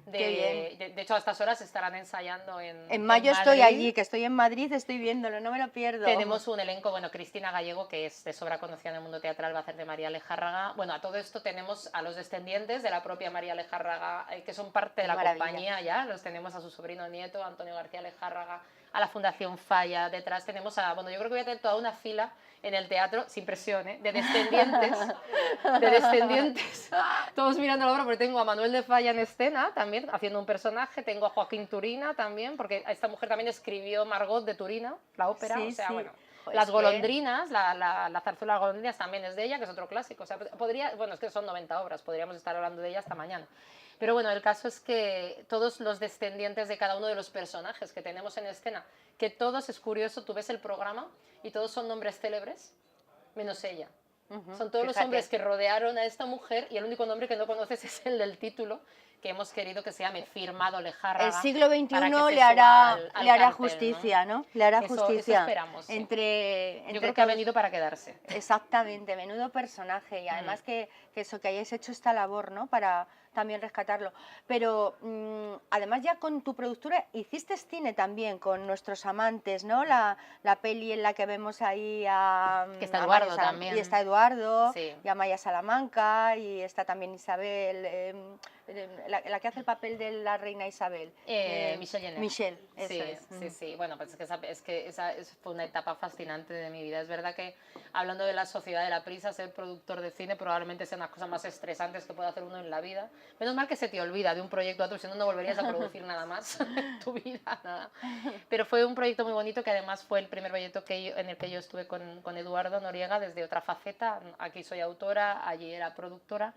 de hecho a estas horas estarán ensayando en mayo. en estoy Madrid. allí, que estoy en Madrid, estoy viéndolo, no me lo pierdo. Tenemos un elenco, bueno, Cristina Gallego, que es de sobra conocida en el mundo teatral, va a hacer de María Lejárraga. Bueno, a todo esto tenemos a los descendientes de la propia María Lejárraga, que son parte de la compañía ya, los tenemos a su sobrino nieto, Antonio García Lejárraga, a la Fundación Falla, detrás tenemos bueno, yo creo que voy a tener toda una fila en el teatro, sin presión, de descendientes, todos mirando la obra, porque tengo a Manuel de Falla en escena también, haciendo un personaje, tengo a Joaquín Turina también, porque esta mujer también escribió Margot de Turina, la ópera, sí, o sea, sí. bueno, Pues las golondrinas, la zarzuela de golondrinas también es de ella, que es otro clásico, o sea, bueno, es que son 90 obras, podríamos estar hablando de ella hasta mañana. Pero bueno, el caso es que todos los descendientes de cada uno de los personajes que tenemos en escena, que todos, es curioso, tú ves el programa y todos son nombres célebres, menos ella. Son todos los hombres que rodearon a esta mujer, y el único nombre que no conoces es el del título, que hemos querido que se llame Firmado Lejárraga. El siglo XXI le hará hará justicia, ¿no? Le hará justicia. Eso esperamos. Sí. Yo creo que ha venido para quedarse. Exactamente, menudo personaje, y además que eso, que hayáis hecho esta labor, ¿no? Para también rescatarlo. Pero además ya con tu productora hiciste cine también con Nuestros Amantes, ¿no? La peli en la que vemos ahí que está Eduardo también. Y está Eduardo, sí. y a Maya Salamanca, y está también Isabel, la que hace el papel de la reina Isabel. Michelle Jenner. Michelle, eso sí, es. Sí. Bueno, pues es que esa fue una etapa fascinante de mi vida. Es verdad que, hablando de la sociedad de la prisa, ser productor de cine probablemente sea una cosa más estresantes que puede hacer uno en la vida. Menos mal que se te olvida de un proyecto a otro, si no, no volverías a producir nada más en tu vida, nada. Pero fue un proyecto muy bonito, que además fue el primer proyecto en el que yo estuve con Eduardo Noriega desde otra faceta. Aquí soy autora, allí era productora.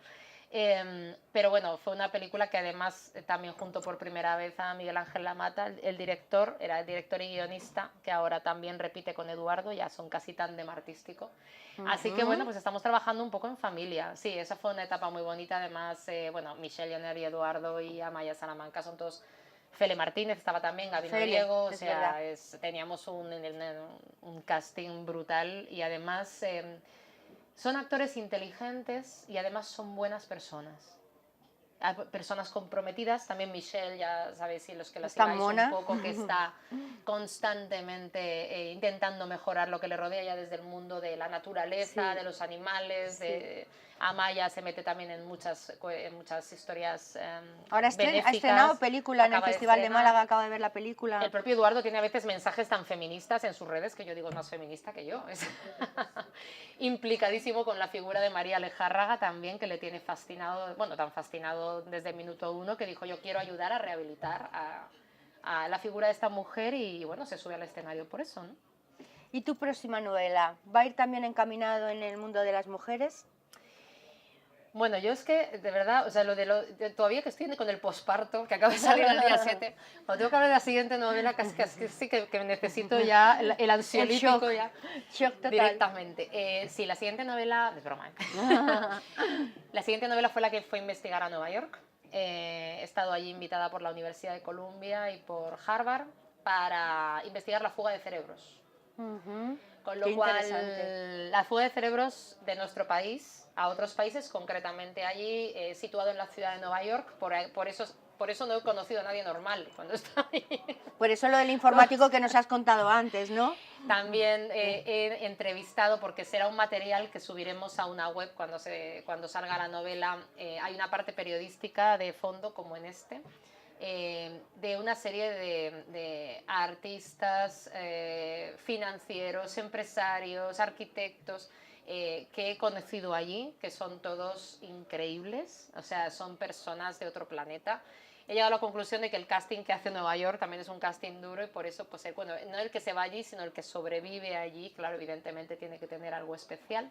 Pero bueno, fue una película que además también juntó por primera vez a Miguel Ángel Lamata, el director, era el director y guionista, que ahora también repite con Eduardo, ya son casi tándem artístico. Así que bueno, pues estamos trabajando un poco en familia. Sí, esa fue una etapa muy bonita. Además, bueno, Michelle Jenner y Eduardo y Amaya Salamanca son todos. Fele Martínez estaba también, Gaby Noriego, o sea, teníamos un casting brutal, y además son actores inteligentes y además son buenas personas. Personas comprometidas, también Michelle, ya sabéis, si los que la sigáis un poco, que está constantemente intentando mejorar lo que le rodea, ya desde el mundo de la naturaleza, de los animales, Amaya se mete también en muchas historias ahora ha estrenado película en el Festival de Málaga, acabo de ver la película. El propio Eduardo tiene a veces mensajes tan feministas en sus redes que yo digo, es más feminista que yo. Es implicadísimo con la figura de María Lejárraga también, que le tiene fascinado, bueno, tan fascinado desde el minuto uno, que dijo, yo quiero ayudar a rehabilitar a la figura de esta mujer, y bueno, se sube al escenario por eso, ¿no? ¿Y tu próxima novela? ¿Va a ir también encaminado en el mundo de las mujeres? Bueno, yo es que, de verdad, o sea, todavía que estoy con el posparto, que acaba de salir el día 7, cuando tengo que hablar de la siguiente novela, sí que necesito ya el ansiolítico, ya shock total. Directamente. Sí, la siguiente novela, es broma, la siguiente novela fue la que fue a investigar a Nueva York. He estado allí invitada por la Universidad de Columbia y por Harvard para investigar la fuga de cerebros. Con lo cual, la fuga de cerebros de nuestro país a otros países, concretamente allí, situado en la ciudad de Nueva York, por eso no he conocido a nadie normal cuando estaba ahí. Por eso lo del informático que nos has contado antes, ¿no? También he entrevistado, porque será un material que subiremos a una web cuando salga la novela. Hay una parte periodística de fondo, como en este, de una serie de artistas, financieros, empresarios, arquitectos, que he conocido allí, que son todos increíbles, o sea, son personas de otro planeta. He llegado a la conclusión de que el casting que hace Nueva York también es un casting duro y por eso, pues, bueno, no el que se va allí, sino el que sobrevive allí, claro, evidentemente tiene que tener algo especial.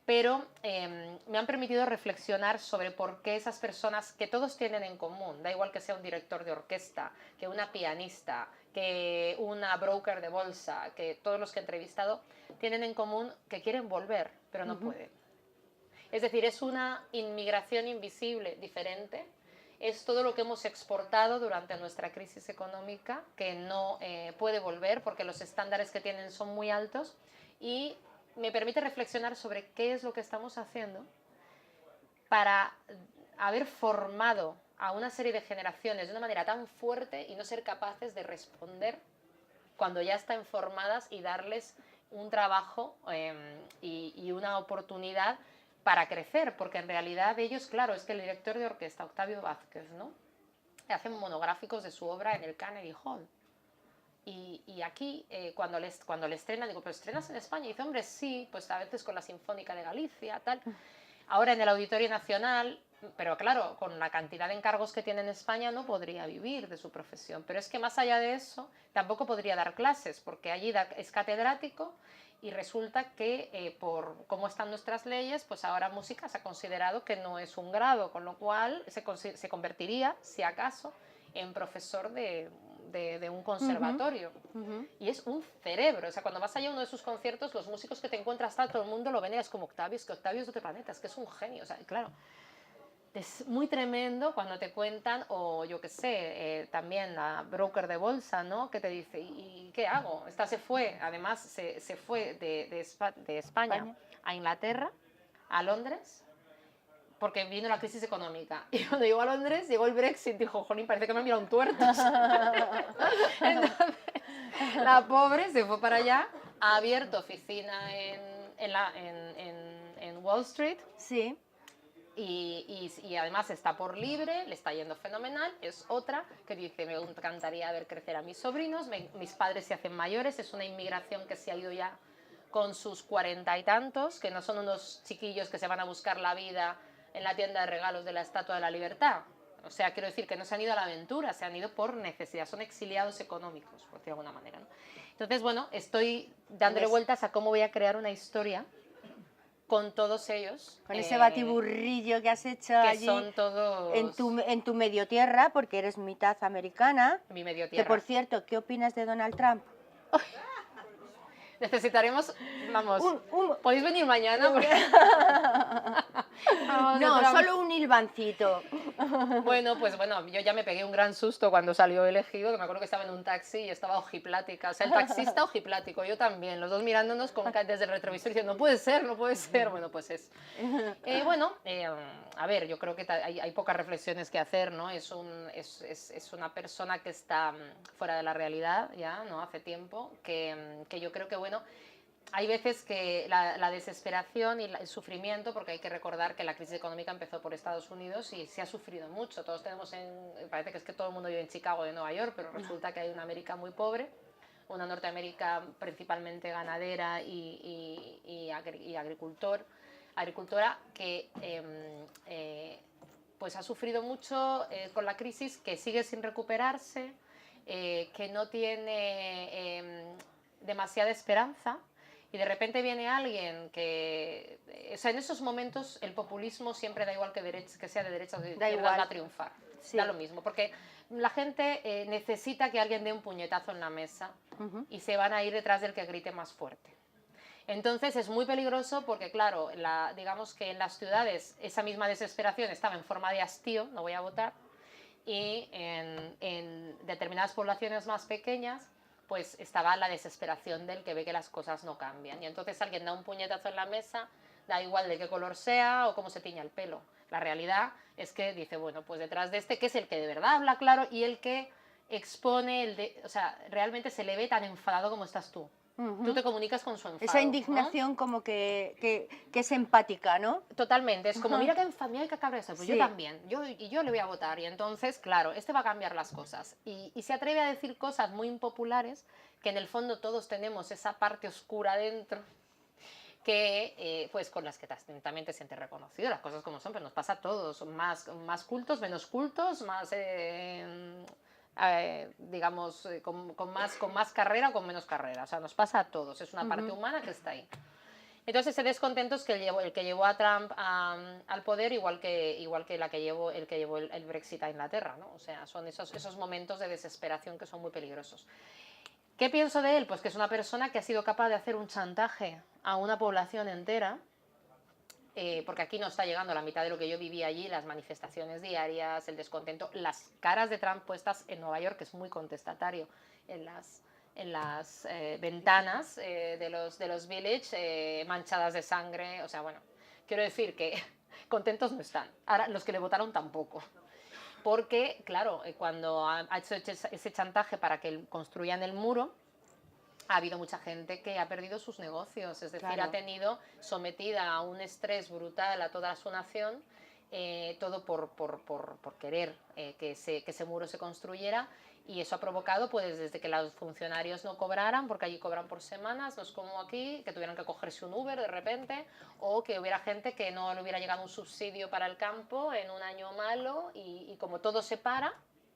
Pero me han permitido reflexionar sobre por qué esas personas que todos tienen en común, da igual que sea un director de orquesta, que una pianista, que una broker de bolsa, que todos los que he entrevistado, tienen en común que quieren volver, pero no pueden. Es decir, es una inmigración invisible diferente, es todo lo que hemos exportado durante nuestra crisis económica que no puede volver porque los estándares que tienen son muy altos y me permite reflexionar sobre qué es lo que estamos haciendo para haber formado a una serie de generaciones de una manera tan fuerte y no ser capaces de responder cuando ya están formadas y darles un trabajo y una oportunidad para crecer, porque en realidad ellos, claro, es que el director de orquesta, Octavio Vázquez, ¿no? Hacen monográficos de su obra en el Carnegie Hall. Y aquí, cuando le estrenan, digo, ¿pero estrenas en España? Y dice, hombre, sí, pues a veces con la Sinfónica de Galicia, tal. Ahora en el Auditorio Nacional, pero claro, con la cantidad de encargos que tiene en España no podría vivir de su profesión. Pero es que más allá de eso, tampoco podría dar clases, porque allí es catedrático y resulta que por cómo están nuestras leyes, pues ahora música se ha considerado que no es un grado, con lo cual se convertiría, si acaso, en profesor de un conservatorio. Y es un cerebro, o sea, cuando vas allá a uno de sus conciertos, los músicos que te encuentras, todo el mundo lo veneras como Octavio, es que Octavio es de otro planeta, es que es un genio, o sea, claro. Es muy tremendo cuando te cuentan, o yo qué sé, también la broker de bolsa, ¿no? Que te dice, ¿y qué hago? Esta se fue, además se fue de España a Inglaterra, a Londres, porque vino la crisis económica. Y cuando llegó a Londres, llegó el Brexit, dijo, jolín, parece que me han mirado un tuerto. Entonces, la pobre se fue para allá, ha abierto oficina en Wall Street. Sí. Y además está por libre, le está yendo fenomenal. Es otra que dice, me encantaría ver crecer a mis sobrinos, mis padres se hacen mayores, es una inmigración que se ha ido ya con sus 40 y tantos, que no son unos chiquillos que se van a buscar la vida en la tienda de regalos de la Estatua de la Libertad. O sea, quiero decir que no se han ido a la aventura, se han ido por necesidad, son exiliados económicos, por decirlo de alguna manera, ¿no? Entonces, bueno, estoy dándole vueltas a cómo voy a crear una historia con todos ellos. Con ese batiburrillo que has hecho que allí son todos en tu medio tierra, porque eres mitad americana. mi medio Que tierra. por cierto, ¿qué opinas de Donald Trump? Necesitaremos, vamos, ¿podéis venir mañana? No, solo un hilvancito. Bueno, pues bueno, yo ya me pegué un gran susto cuando salió elegido, que me acuerdo que estaba en un taxi y estaba ojiplática, o sea, el taxista ojiplático, yo también, los dos mirándonos desde el retrovisor diciendo, no puede ser, no puede ser, bueno, pues es. A ver, yo creo que hay pocas reflexiones que hacer, ¿no? Es una persona que está fuera de la realidad ya, ¿no? Hace tiempo, que yo creo que, bueno, hay veces que la desesperación y el sufrimiento, porque hay que recordar que la crisis económica empezó por Estados Unidos y se ha sufrido mucho. Todos tenemos parece que es que todo el mundo vive en Chicago y en Nueva York, pero resulta que hay una América muy pobre, una Norteamérica principalmente ganadera y agricultora que pues ha sufrido mucho con la crisis, que sigue sin recuperarse, que no tiene demasiada esperanza. Y de repente viene alguien que... O sea, en esos momentos el populismo siempre da igual que sea de derecha o de izquierda, va a triunfar. Sí. Da lo mismo, porque la gente necesita que alguien dé un puñetazo en la mesa y se van a ir detrás del que grite más fuerte. Entonces es muy peligroso porque, claro, digamos que en las ciudades esa misma desesperación estaba en forma de hastío, no voy a votar, y en determinadas poblaciones más pequeñas pues estaba la desesperación del que ve que las cosas no cambian. Y entonces alguien da un puñetazo en la mesa, da igual de qué color sea o cómo se tiña el pelo. La realidad es que dice, bueno, pues detrás de este, que es el que de verdad habla claro y el que expone, o sea, realmente se le ve tan enfadado como estás tú. Tú te comunicas con su enfado, Esa indignación, ¿no? Como que es empática, ¿no? Totalmente, es como, mira qué enfadado y qué cabra estoy, pues Sí. yo también, yo le voy a votar, y entonces, claro, este va a cambiar las cosas, y se atreve a decir cosas muy impopulares, que en el fondo todos tenemos esa parte oscura dentro, que pues con las que también te sientes reconocido, las cosas como son, pero nos pasa a todos, más cultos, menos cultos, más... digamos, con más carrera o con menos carrera, o sea, nos pasa a todos, es una parte humana que está ahí. Entonces ese descontento es que el que llevó a Trump al poder, igual que el que llevó el Brexit a Inglaterra, ¿no? O sea, son esos momentos de desesperación que son muy peligrosos. ¿Qué pienso de él? Pues que es una persona que ha sido capaz de hacer un chantaje a una población entera, porque aquí no está llegando la mitad de lo que yo vivía allí, las manifestaciones diarias, el descontento, las caras de Trump puestas en Nueva York, que es muy contestatario, en las ventanas de los Village, manchadas de sangre, o sea, bueno, quiero decir que contentos no están. Ahora, los que le votaron tampoco. Porque, claro, cuando ha hecho ese chantaje para que construyan el muro, ha habido mucha gente que ha perdido sus negocios, es decir, Claro. ha tenido sometida a un estrés brutal a toda su nación, todo por querer que ese muro se construyera, y eso ha provocado, pues desde que los funcionarios no cobraran, porque allí cobran por semanas, no es como aquí, que tuvieran que cogerse un Uber de repente, o que hubiera gente que no le hubiera llegado un subsidio para el campo en un año malo, y como todo se para,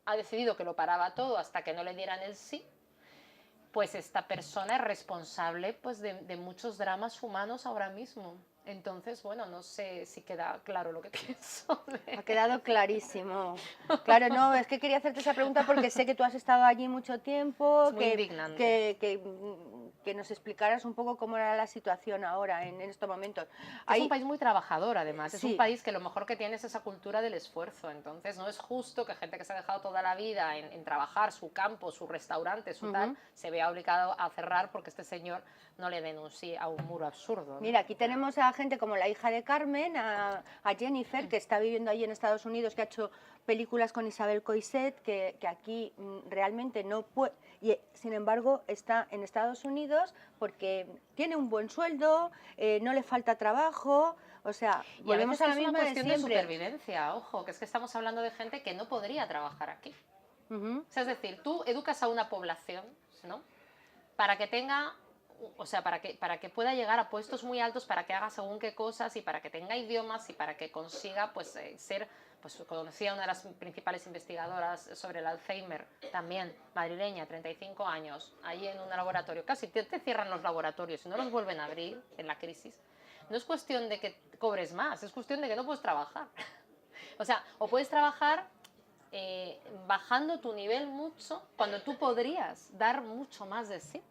ha decidido que lo paraba todo hasta que no le dieran el sí. Pues esta persona es responsable, pues, de muchos dramas humanos ahora mismo. Entonces, bueno, no sé si queda claro lo que pienso. Ha quedado clarísimo. Claro, no, es que quería hacerte esa pregunta porque sé que tú has estado allí mucho tiempo, Es muy indignante. que nos explicaras un poco cómo era la situación ahora, en estos momentos. Es un país muy trabajador, además. Sí. Es un país que lo mejor que tiene es esa cultura del esfuerzo. Entonces, no es justo que gente que se ha dejado toda la vida en trabajar, su campo, su restaurante, su tal, se vea obligado a cerrar porque este señor no le denuncie a un muro absurdo, ¿no? Mira, aquí tenemos a gente como la hija de Carmen, a Jennifer, que está viviendo allí en Estados Unidos, que ha hecho películas con Isabel Coixet, que aquí realmente no puede, y sin embargo está en Estados Unidos porque tiene un buen sueldo, no le falta trabajo, o sea, Y volvemos a la es una misma de cuestión de siempre. supervivencia, ojo, que es que estamos hablando de gente que no podría trabajar aquí. O sea, es decir, tú educas a una población, ¿no?, para que tenga, o sea, para que pueda llegar a puestos muy altos, para que haga según qué cosas, y para que tenga idiomas, y para que consiga, pues, ser, pues, conocía una de las principales investigadoras sobre el Alzheimer, también madrileña, 35 años, ahí en un laboratorio, casi te cierran los laboratorios y no los vuelven a abrir en la crisis. No es cuestión de que cobres más, es cuestión de que no puedes trabajar. O sea, o puedes trabajar bajando tu nivel mucho, cuando tú podrías dar mucho más de sí.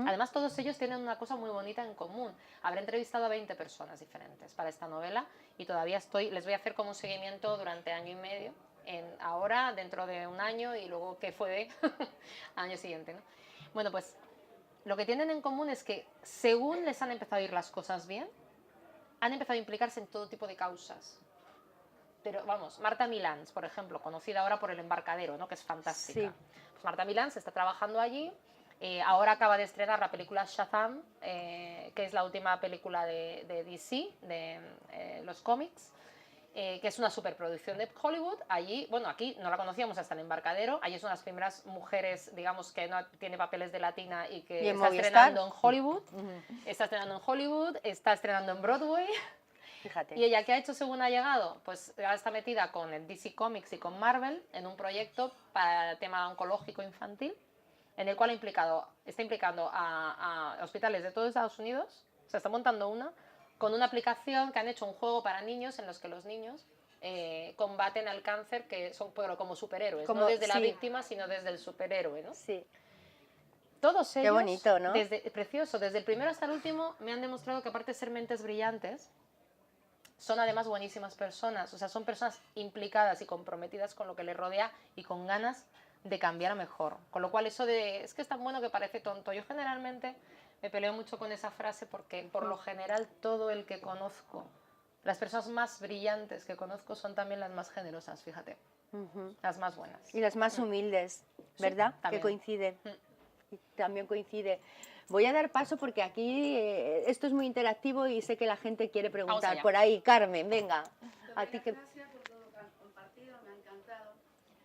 Además, todos ellos tienen una cosa muy bonita en común. Habré entrevistado a 20 personas diferentes para esta novela, y todavía les voy a hacer como un seguimiento durante año y medio, ahora, dentro de un año, y luego qué fue al año siguiente, ¿no? Bueno, pues lo que tienen en común es que, según les han empezado a ir las cosas bien, han empezado a implicarse en todo tipo de causas. Pero vamos, Marta Milans, por ejemplo, conocida ahora por El Embarcadero, ¿no?, que es fantástica. Sí. Pues Marta Milans está trabajando allí, ahora acaba de estrenar la película Shazam, que es la última película de DC, de los cómics, que es una superproducción de Hollywood. Allí, bueno, aquí no la conocíamos hasta El Embarcadero, allí es una de las primeras mujeres, digamos, que no tiene papeles de latina y que está estrenando en Hollywood. Está estrenando en Hollywood, está estrenando en Broadway. Fíjate. ¿Y ella qué ha hecho según ha llegado? Pues ahora está metida con el DC Comics y con Marvel en un proyecto para el tema oncológico infantil, en el cual está implicando a hospitales de todo Estados Unidos. O sea, está montando con una aplicación que han hecho un juego para niños, en los que los niños combaten al cáncer, que son, pero como superhéroes, no desde la víctima, sino desde el superhéroe, ¿no? Sí. Todos ellos, qué bonito, ¿no? Precioso, desde el primero hasta el último, me han demostrado que, aparte de ser mentes brillantes, son además buenísimas personas. O sea, son personas implicadas y comprometidas con lo que les rodea y con ganas de cambiar a mejor. Con lo cual, eso de, es que es tan bueno que parece tonto, yo generalmente me peleo mucho con esa frase, porque por lo general todo el que conozco, las personas más brillantes que conozco, son también las más generosas, fíjate, las más buenas. Y las más humildes, ¿verdad? Sí, que coincide. Y también coincide. Voy a dar paso porque aquí esto es muy interactivo y sé que la gente quiere preguntar. allá. Por ahí, Carmen, venga. A ti que... Gracias por todo lo que han compartido, me ha encantado.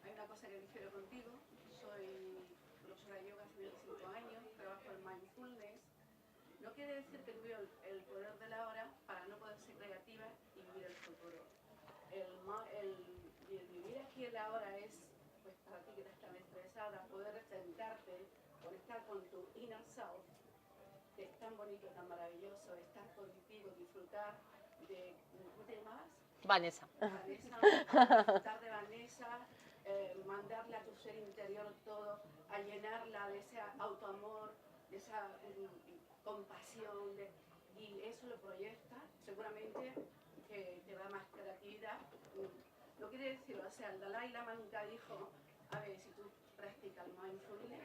Hay una cosa que difiero contigo. Soy profesora de yoga hace 25 años, trabajo en mindfulness. No quiere decir que tuve el poder de la hora para no poder ser creativa y vivir el futuro. El vivir aquí en la hora es, pues para ti que estás tan estresada, poder sentarte, conectar con tu inner self, que es tan bonito, tan maravilloso, estar contigo, disfrutar de, ¿cómo te llamabas? Vanessa. Vanessa, disfrutar de Vanessa, mandarle a tu ser interior todo, a llenarla de ese autoamor, de esa compasión, y eso lo proyecta, seguramente que te da más creatividad. No quiere decir, o sea, el Dalai Lama nunca dijo, a ver, si tú practicas mindfulness,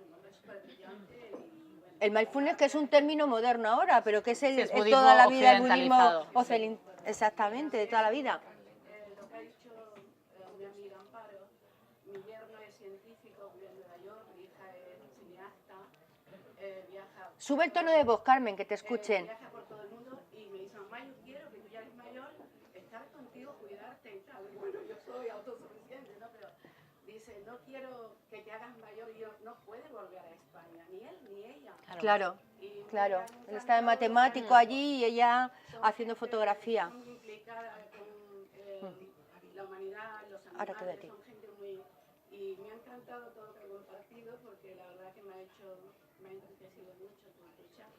un nombre súper brillante y bueno. El mindfulness, que es un término moderno ahora, pero que es, Sí, es es budismo toda la vida el budismo occidentalizado. exactamente, de toda la vida. Lo que ha dicho mi amiga Amparo, mi yerno es científico, vive en Nueva York, mi hija es cineasta, viaja... Sube el tono de voz, Carmen, que te escuchen. Viaja por todo el mundo y me dice, mamá, yo quiero que tú ya eres mayor, estar contigo, cuidarte y tal. Y bueno, yo soy autosuficiente, ¿no? Pero dice, no quiero que te hagas mayor y yo no puede volver a España, ni él ni ella. Claro, Y claro. me han Él está de encantado, matemático allí y ella haciendo fotografía. son implicadas con la humanidad, los Ahora te doy a ti. animales, son gente muy... Y me ha encantado todo lo que he compartido porque la verdad que me ha enriquecido mucho tu charla.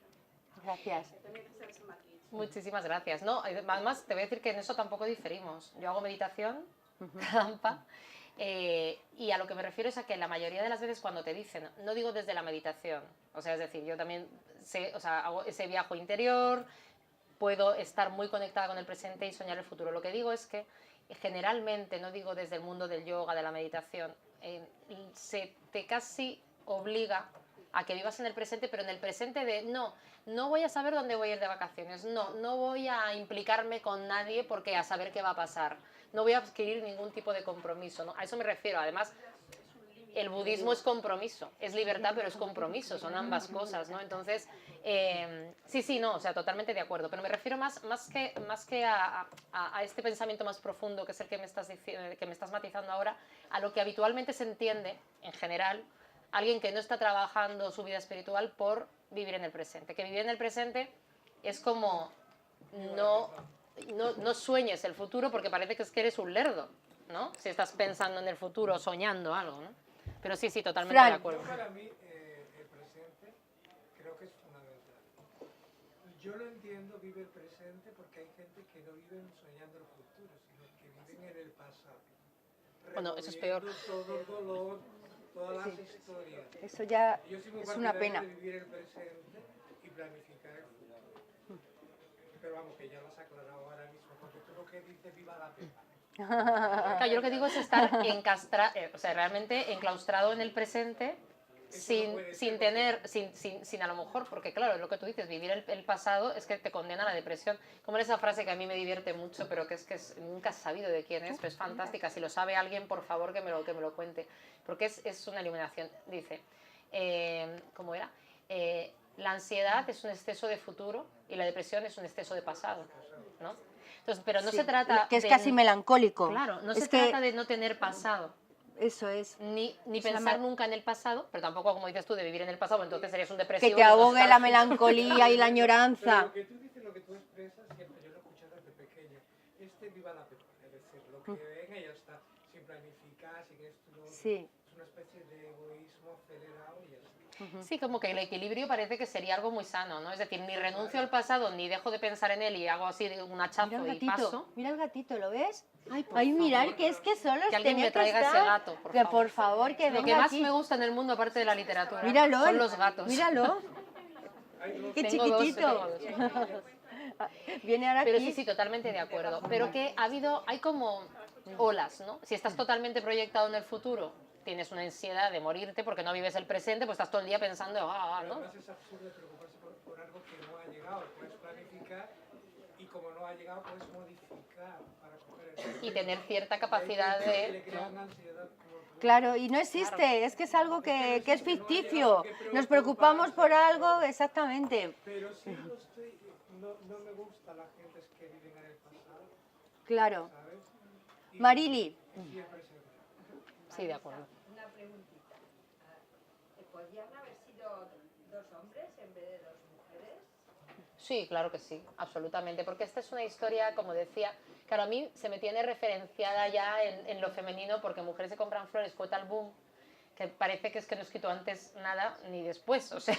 Gracias. Que tenía que ser ese matiz. Muchísimas gracias. No, además te voy a decir que en eso tampoco diferimos. Yo hago meditación, trampa, y a lo que me refiero es a que la mayoría de las veces cuando te dicen, no digo desde la meditación, o sea, es decir, yo también sé, o sea, hago ese viaje interior, puedo estar muy conectada con el presente y soñar el futuro. Lo que digo es que generalmente, no digo desde el mundo del yoga, de la meditación, se te casi obliga a que vivas en el presente, pero en el presente de no voy a saber dónde voy a ir de vacaciones, no voy a implicarme con nadie porque a saber qué va a pasar, no voy a adquirir ningún tipo de compromiso, ¿no? A eso me refiero. Además, el budismo es compromiso, es libertad, pero es compromiso, son ambas cosas, ¿no? Entonces, sí, no, o sea, totalmente de acuerdo, pero me refiero más que a este pensamiento más profundo, que es el que me estás matizando ahora, a lo que habitualmente se entiende, en general, alguien que no está trabajando su vida espiritual por vivir en el presente. Que vivir en el presente es como no sueñes el futuro porque parece que es que eres un lerdo, ¿no? Si estás pensando en el futuro, soñando algo, ¿no? Pero sí, totalmente Fran. de acuerdo. Yo para mí el presente creo que es fundamental. Yo lo entiendo, vive el presente, porque hay gente que no vive soñando el futuro, sino que viven en el pasado. Bueno, eso es peor. Todo el dolor, todas las historias. Eso ya Yo soy muy es una partidario pena. de vivir el presente y planificar el futuro. Pero vamos, que ya lo has aclarado ahora mismo, porque tú lo que dices, viva la pepa. Claro, yo lo que digo es estar o sea, realmente enclaustrado en el presente sin tener, sin a lo mejor, porque claro, lo que tú dices, vivir el pasado es que te condena a la depresión. Como esa frase que a mí me divierte mucho, pero que nunca has sabido de quién es, pero es fantástica. Si lo sabe alguien, por favor, que me lo cuente. Porque es una iluminación. Dice, ¿cómo era? La ansiedad es un exceso de futuro y la depresión es un exceso de pasado, ¿no? Entonces, pero no Sí, se trata que es de, casi melancólico. claro, no Es se que trata de no tener pasado, eso es. ni Es pensar nunca en el pasado, pero tampoco, como dices tú, de vivir en el pasado, entonces serías un depresivo. Que te y un ahogue la nostálgico. melancolía y la Pero añoranza. lo que tú dices, lo que tú expresas, siempre yo lo he escuchado desde pequeño. Viva la pepa, es decir, lo que venga y ya está, sin planificar, sin esto, no, Sí. es una especie de egoísmo acelerado y ya está. Sí, como que el equilibrio parece que sería algo muy sano, ¿no? Es decir, ni renuncio al pasado, ni dejo de pensar en él y hago así un hachazo y paso. Mira el gatito, ¿lo ves? Ay, por Ay, mirad, favor. que es que solo Que alguien me traiga ese gato, por que favor. por favor, que Lo que venga más aquí. me gusta en el mundo, aparte de la literatura, Míralo, son los gatos. Míralo. Qué Tengo dos, chiquitito. tengo dos. Viene ahora Pero aquí. sí, totalmente de acuerdo. Pero que hay como olas, ¿no? Si estás totalmente proyectado en el futuro, tienes una ansiedad de morirte porque no vives el presente, pues estás todo el día pensando, ¿no? Además es absurdo preocuparse por algo que no ha llegado, puedes planificar y como no ha llegado, puedes modificar para coger el Y tener cierta capacidad que de... le crean ansiedad como el Claro, y no existe, es que es algo que es ficticio. Nos preocupamos por algo, exactamente. Pero sí no me gusta la gente que viven en el pasado, Claro. ¿sabes? Y- Marili, y siempre se ve. Sí, de acuerdo. Una preguntita. ¿Podrían haber sido dos hombres en vez de dos mujeres? Sí, claro que sí, absolutamente, porque esta es una historia, como decía, claro, a mí se me tiene referenciada ya en lo femenino, porque Mujeres se compran flores fue tal boom, que parece que es que no he escrito antes nada ni después, o sea,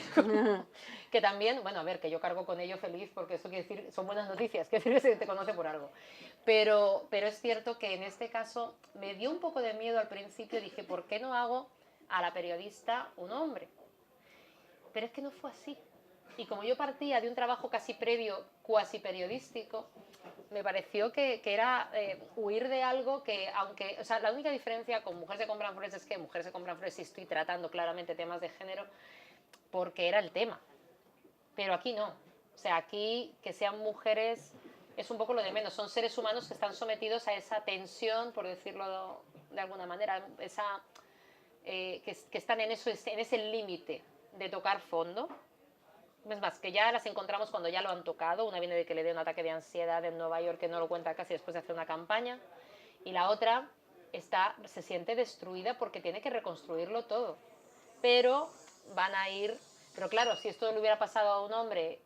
que también, bueno, a ver, que yo cargo con ello feliz, porque eso quiere decir, son buenas noticias, quiere decir que se te conoce por algo. Pero es cierto que en este caso me dio un poco de miedo al principio, dije, ¿por qué no hago a la periodista un hombre? Pero es que no fue así. Y como yo partía de un trabajo casi previo, cuasi periodístico, me pareció que era huir de algo que, aunque, o sea, la única diferencia con Mujeres se compran flores es que Mujeres se compran flores sí estoy tratando claramente temas de género, porque era el tema. Pero aquí no. O sea, aquí que sean mujeres es un poco lo de menos. Son seres humanos que están sometidos a esa tensión, por decirlo de alguna manera, esa, que están en ese límite de tocar fondo. Es más, que ya las encontramos cuando ya lo han tocado. Una viene de que le dé un ataque de ansiedad en Nueva York, que no lo cuenta casi después de hacer una campaña. Y la otra se siente destruida porque tiene que reconstruirlo todo. Pero van a ir... Pero claro, si esto le hubiera pasado a un hombre,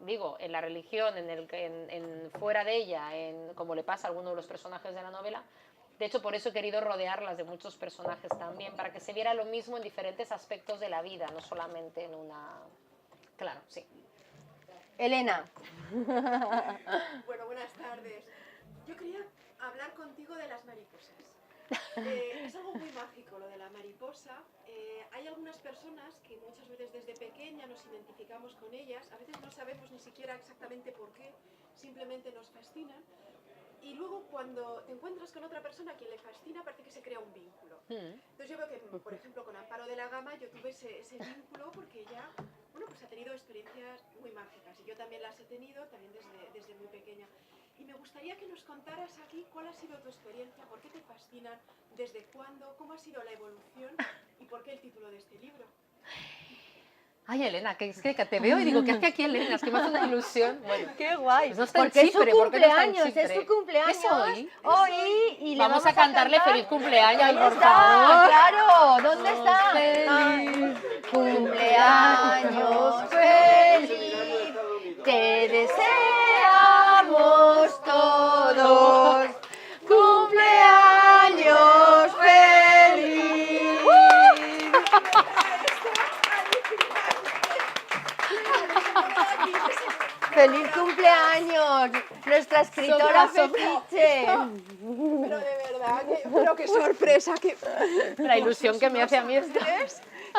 digo, en la religión, fuera de ella, como le pasa a alguno de los personajes de la novela, de hecho, por eso he querido rodearlas de muchos personajes también, para que se viera lo mismo en diferentes aspectos de la vida, no solamente en una... Claro, sí. Elena. Bueno, buenas tardes. Yo quería hablar contigo de las mariposas. Es algo muy mágico lo de la mariposa. Hay algunas personas que muchas veces desde pequeña nos identificamos con ellas, a veces no sabemos ni siquiera exactamente por qué, simplemente nos fascinan. Y luego cuando te encuentras con otra persona a quien le fascina, parece que se crea un vínculo. Entonces yo veo que, por ejemplo, con Amparo de la Gama yo tuve ese vínculo porque ella, bueno, pues ha tenido experiencias muy mágicas y yo también las he tenido, también desde muy pequeña. Y me gustaría que nos contaras aquí cuál ha sido tu experiencia, por qué te fascinan, desde cuándo, cómo ha sido la evolución y por qué el título de este libro. Ay, Elena, que es que te veo y digo, ¿qué hace aquí Elena? Es que me hace una ilusión. Bueno, Qué guay. pues no está en Porque es su Chipre, ¿por qué no está en cumpleaños, es Chipre? su cumpleaños. ¿Es hoy? Hoy, y le Vamos a cantarle cantar. feliz cumpleaños, Ahí por está, favor. claro. ¿Dónde está? Feliz Cumpleaños feliz, te deseamos todos. Cumpleaños feliz. ¡Feliz cumpleaños! Nuestra escritora fetiche. Pero de verdad, pero qué sorpresa, La ilusión que me hace a mí esto.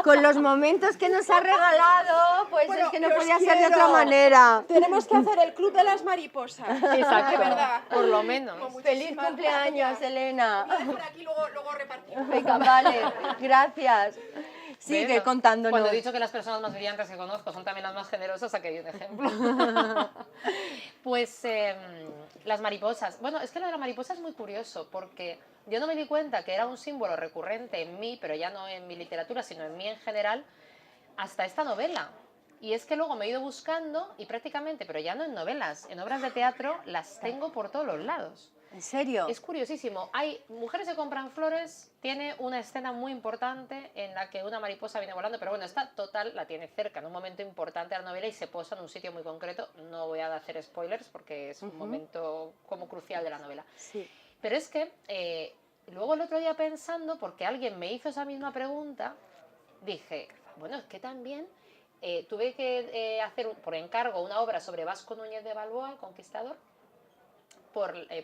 Con los momentos que nos ha regalado, pues Bueno, es que no que os podía ser de quiero. otra manera. Tenemos que hacer el club de las mariposas. Exacto, De verdad. por lo menos. Con ¡Feliz muchísimas cumpleaños, gracias. Elena! Voy a dejar aquí, luego repartimos. Venga, vale, gracias. Sigue Bueno, contándonos. Cuando he dicho que las personas más brillantes que conozco son también las más generosas, aquí hay un ejemplo. Pues las mariposas. Bueno, es que lo de la mariposa es muy curioso, porque yo no me di cuenta que era un símbolo recurrente en mí, pero ya no en mi literatura, sino en mí en general, hasta esta novela. Y es que luego me he ido buscando y prácticamente, pero ya no en novelas, en obras de teatro, las tengo por todos los lados. ¿En serio? Es curiosísimo. Hay Mujeres que compran flores, tiene una escena muy importante en la que una mariposa viene volando, pero bueno, esta total la tiene cerca, en un momento importante de la novela y se posa en un sitio muy concreto. No voy a hacer spoilers porque es un momento como crucial de la novela. Sí. Pero es que luego el otro día pensando, porque alguien me hizo esa misma pregunta, dije, bueno, es que también tuve que hacer por encargo una obra sobre Vasco Núñez de Balboa, el conquistador,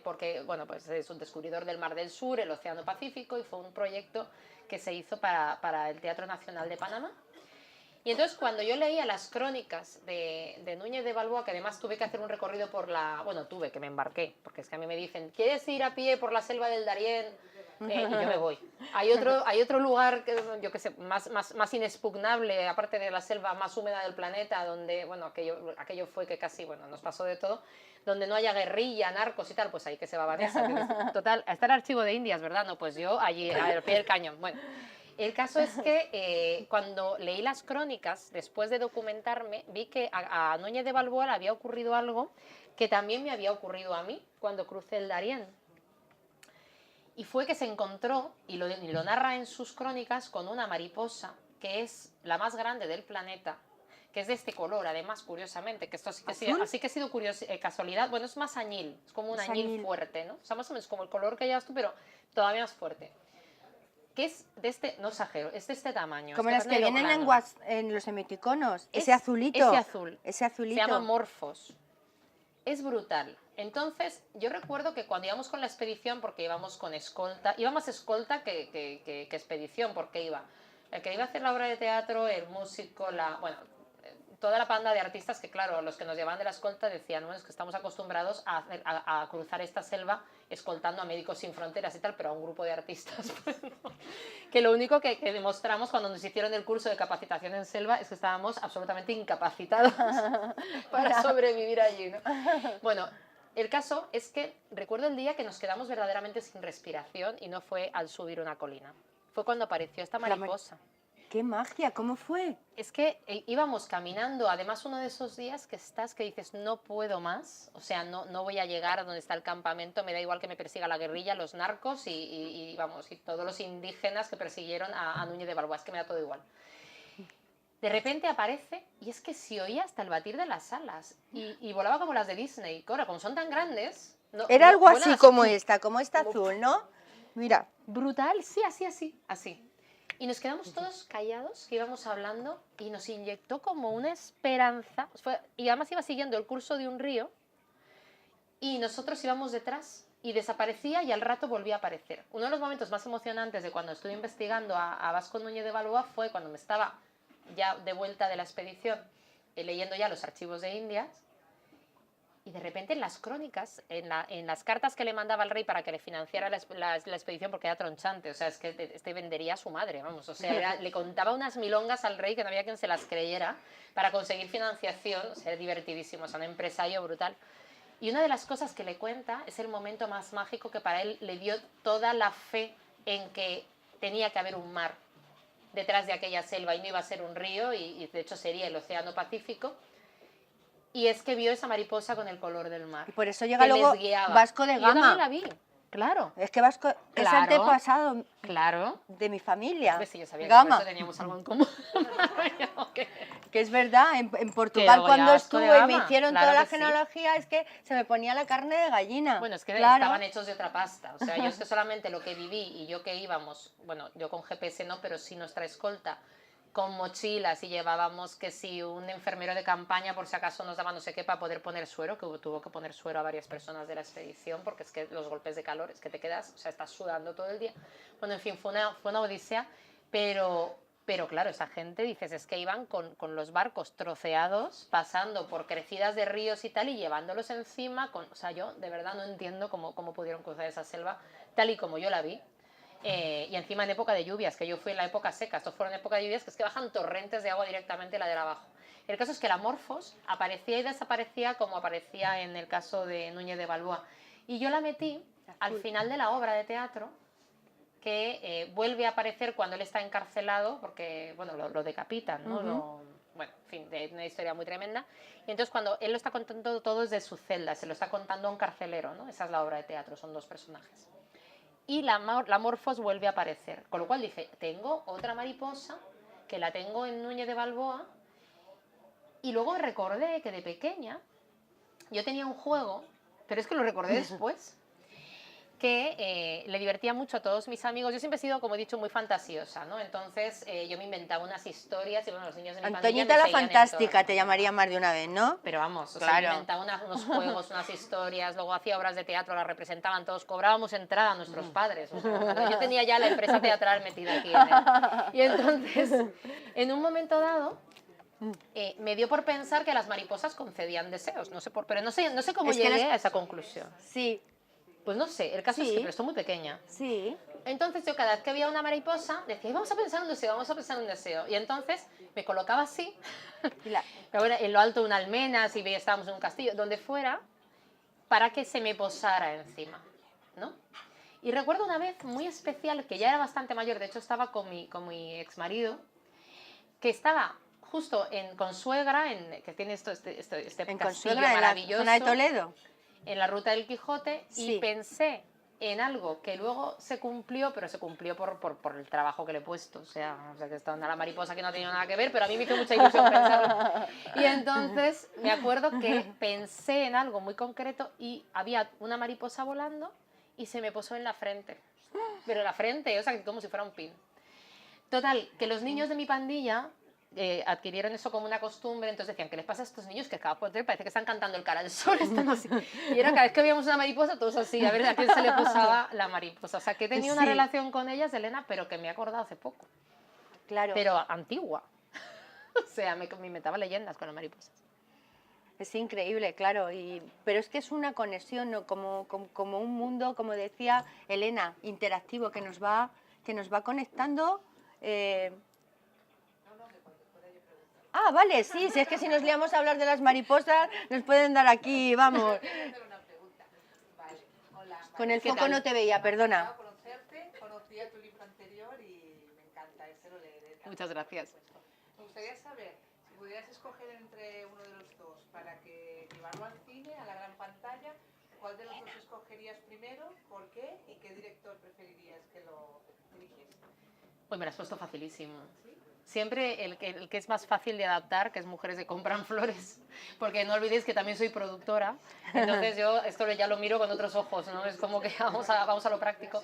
porque bueno, pues es un descubridor del Mar del Sur, el Océano Pacífico, y fue un proyecto que se hizo para el Teatro Nacional de Panamá. Y entonces cuando yo leía las crónicas de Núñez de Balboa, que además tuve que hacer un recorrido me embarqué, porque es que a mí me dicen, ¿quieres ir a pie por la selva del Darién? y yo me voy. Hay otro lugar, yo que sé, más inexpugnable, aparte de la selva más húmeda del planeta, donde, bueno, aquello fue que casi, bueno, nos pasó de todo, donde no haya guerrilla, narcos y tal, pues ahí que se va Vanessa. Total, está el archivo de Indias, ¿verdad? No, pues yo allí, al pie del cañón. Bueno, el caso es que cuando leí las crónicas, después de documentarme, vi que a Núñez de Balboa le había ocurrido algo que también me había ocurrido a mí cuando crucé el Darién. Y fue que se encontró, y lo narra en sus crónicas, con una mariposa que es la más grande del planeta, que es de este color, además, curiosamente, que esto sí que ha sido casualidad. Bueno, es más añil, es como un añil fuerte, ¿no? O sea, más o menos como el color que llevas tú, pero todavía más fuerte. Que es de este, no exagero, es de este tamaño. Como las que vienen en los emoticonos, ese azulito. Ese azul. Ese azulito. Se llama morfos. Es brutal. Entonces, yo recuerdo que cuando íbamos con la expedición, porque íbamos con escolta, iba más escolta que expedición, porque iba el que iba a hacer la obra de teatro, el músico, toda la banda de artistas que, claro, los que nos llevaban de la escolta decían, bueno, es que estamos acostumbrados a cruzar esta selva escoltando a Médicos Sin Fronteras y tal, pero a un grupo de artistas, pues, no. Que lo único que demostramos cuando nos hicieron el curso de capacitación en selva es que estábamos absolutamente incapacitados para sobrevivir allí, ¿no? Bueno, el caso es que recuerdo el día que nos quedamos verdaderamente sin respiración y no fue al subir una colina. Fue cuando apareció esta mariposa. ¡Qué magia! ¿Cómo fue? Es que íbamos caminando, además uno de esos días que dices, no puedo más, o sea, no voy a llegar a donde está el campamento, me da igual que me persiga la guerrilla, los narcos y todos los indígenas que persiguieron a Núñez de Balboa, es que me da todo igual. De repente aparece y es que se oía hasta el batir de las alas y volaba como las de Disney. Ahora, como son tan grandes... Era algo así como esta azul, ¿no? Mira. Brutal, sí, así. Y nos quedamos todos callados, que íbamos hablando, y nos inyectó como una esperanza. Y además iba siguiendo el curso de un río, y nosotros íbamos detrás, y desaparecía, y al rato volvía a aparecer. Uno de los momentos más emocionantes de cuando estuve investigando a Vasco Núñez de Balboa fue cuando me estaba ya de vuelta de la expedición, leyendo ya los archivos de Indias, y de repente en las crónicas, en las cartas que le mandaba al rey para que le financiara la expedición, porque era tronchante, o sea, es que este vendería a su madre, vamos, o sea, le contaba unas milongas al rey que no había quien se las creyera para conseguir financiación, o sea, era divertidísimo, o sea, un empresario brutal. Y una de las cosas que le cuenta es el momento más mágico que para él le dio toda la fe en que tenía que haber un mar detrás de aquella selva y no iba a ser un río y de hecho sería el Océano Pacífico. Y es que vio esa mariposa con el color del mar. Y por eso llega luego Vasco de Gama. Yo también la vi, claro. Es que Vasco es antepasado de mi familia. Pues sí, yo sabía Gama. que por eso teníamos algo en común. Que es verdad, en Portugal cuando estuve y me hicieron toda la genealogía, es que se me ponía la carne de gallina. Bueno, es que estaban hechos de otra pasta. O sea, yo es que solamente lo que viví y yo que íbamos, bueno, yo con GPS no, pero sí nuestra escolta, con mochilas y llevábamos que si un enfermero de campaña por si acaso nos daba no sé qué para poder poner suero, que tuvo que poner suero a varias personas de la expedición porque es que los golpes de calor, es que te quedas, o sea, estás sudando todo el día. Bueno, en fin, fue una odisea, pero claro, esa gente, dices, es que iban con los barcos troceados, pasando por crecidas de ríos y tal, y llevándolos encima, o sea, yo de verdad no entiendo cómo pudieron cruzar esa selva tal y como yo la vi. Y encima en época de lluvias, que yo fui en la época seca, estos fueron en época de lluvias, que es que bajan torrentes de agua directamente la de abajo. El caso es que la Morfos aparecía y desaparecía como aparecía en el caso de Núñez de Balboa. Y yo la metí al final de la obra de teatro, que vuelve a aparecer cuando él está encarcelado, porque, bueno, lo decapitan, ¿no? Bueno, en fin, de una historia muy tremenda. Y entonces cuando él lo está contando todo desde su celda, se lo está contando a un carcelero, ¿no? Esa es la obra de teatro, son dos personajes. Y la Morfos vuelve a aparecer. Con lo cual dije, tengo otra mariposa que la tengo en Núñez de Balboa. Y luego recordé que de pequeña yo tenía un juego, pero es que lo recordé después, que le divertía mucho a todos mis amigos. Yo siempre he sido, como he dicho, muy fantasiosa, ¿no? Entonces yo me inventaba unas historias y bueno, los niños de mi pandilla Antoñita la fantástica te llamaría más de una vez, ¿no? Pero vamos, claro. O sea, inventaba unos juegos, unas historias, luego hacía obras de teatro, las representaban todos, cobrábamos entrada a nuestros padres. O sea, yo tenía ya la empresa teatral metida aquí. Y entonces, en un momento dado, me dio por pensar que las mariposas concedían deseos, pero no sé cómo llegué a esa conclusión. Sí. Pues no sé, el caso es que pero estoy muy pequeña. Sí. Entonces yo cada vez que veía una mariposa decía, vamos a pensar un deseo, vamos a pensar un deseo. Y entonces me colocaba así, en lo alto de una almena, si veía estábamos en un castillo, donde fuera, para que se me posara encima, ¿no? Y recuerdo una vez muy especial, que ya era bastante mayor, de hecho estaba con mi exmarido, que estaba justo en Consuegra, que tiene este En castillo Consuegra, en la maravilloso, zona de Toledo. en la Ruta del Quijote, Sí. y pensé en algo que luego se cumplió, pero se cumplió por el trabajo que le he puesto. O sea que estaba una mariposa que no tenía nada que ver, pero a mí me hizo mucha ilusión pensarlo. Y entonces me acuerdo que pensé en algo muy concreto y había una mariposa volando y se me posó en la frente. Pero en la frente, o sea, como si fuera un pin. Total, que los niños de mi pandilla adquirieron eso como una costumbre, entonces decían, ¿qué les pasa a estos niños que cada por parece que están cantando el cara al sol? Están así. Y era cada vez que veíamos una mariposa, todos así, a ver a quién se le posaba la mariposa. O sea, que he tenido una Sí. relación con ellas, Elena, pero que me he acordado hace poco. Claro. Pero antigua. O sea, me inventaba leyendas con las mariposas. Es increíble, claro, pero es que es una conexión, ¿no? como un mundo, como decía Elena, interactivo, que nos va conectando. Ah, vale, sí, si es que si nos liamos a hablar de las mariposas, nos pueden dar aquí, vamos. Con el foco no te veía, perdona. Conocerte, conocía tu libro anterior y me encanta, ese lo leeré. Muchas gracias. Me gustaría saber, si pudieras escoger entre uno de los dos para que llevarlo al cine, a la gran pantalla, ¿cuál de los dos escogerías primero, por qué y qué director preferirías que lo dirigiese? Pues me lo has puesto facilísimo. Siempre el que es más fácil de adaptar, que es Mujeres que compran flores, porque no olvidéis que también soy productora, entonces yo esto ya lo miro con otros ojos, ¿no? Es como que vamos a lo práctico.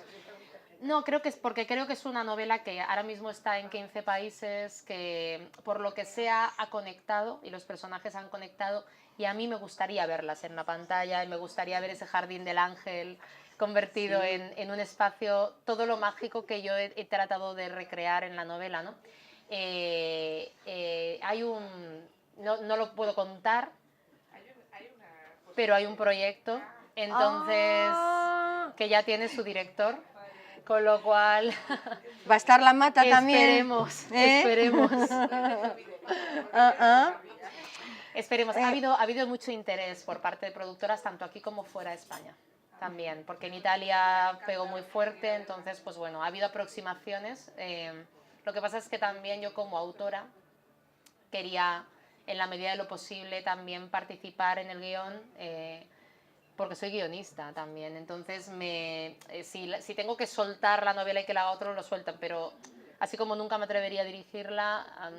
No, creo que es porque creo que es una novela que ahora mismo está en 15 países, que por lo que sea ha conectado y los personajes han conectado, y a mí me gustaría verlas en la pantalla y me gustaría ver ese jardín del ángel convertido en un espacio, todo lo mágico que yo he tratado de recrear en la novela, ¿no? No lo puedo contar, pero hay un proyecto, entonces, que ya tiene su director, con lo cual Va a estar la mata también. Esperemos. Esperemos. Ha habido mucho interés por parte de productoras, tanto aquí como fuera de España. También, porque en Italia pegó muy fuerte, entonces, pues bueno, ha habido aproximaciones. Lo que pasa es que también yo como autora quería, en la medida de lo posible, también participar en el guión, porque soy guionista también. Entonces, si tengo que soltar la novela y que la haga otro, lo sueltan, pero así como nunca me atrevería a dirigirla,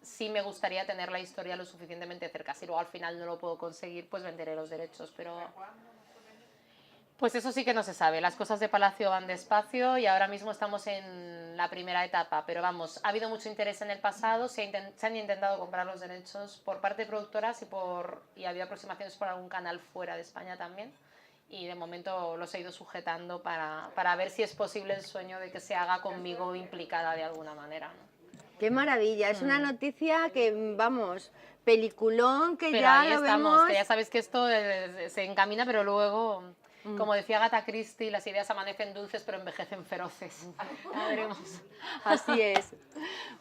sí me gustaría tener la historia lo suficientemente cerca. Si luego al final no lo puedo conseguir, pues venderé los derechos, pero... Pues eso sí que no se sabe. Las cosas de Palacio van despacio y ahora mismo estamos en la primera etapa. Pero vamos, ha habido mucho interés en el pasado, se han intentado comprar los derechos por parte de productoras y ha habido aproximaciones por algún canal fuera de España también. Y de momento los he ido sujetando para ver si es posible el sueño de que se haga conmigo implicada de alguna manera, ¿no? Qué maravilla, es una noticia que, vamos, peliculón, que Pero ya ahí lo estamos, vemos. que ya sabéis que esto se encamina, pero luego... Como decía Agatha Christie, las ideas amanecen dulces pero envejecen feroces. Ya veremos. Así es.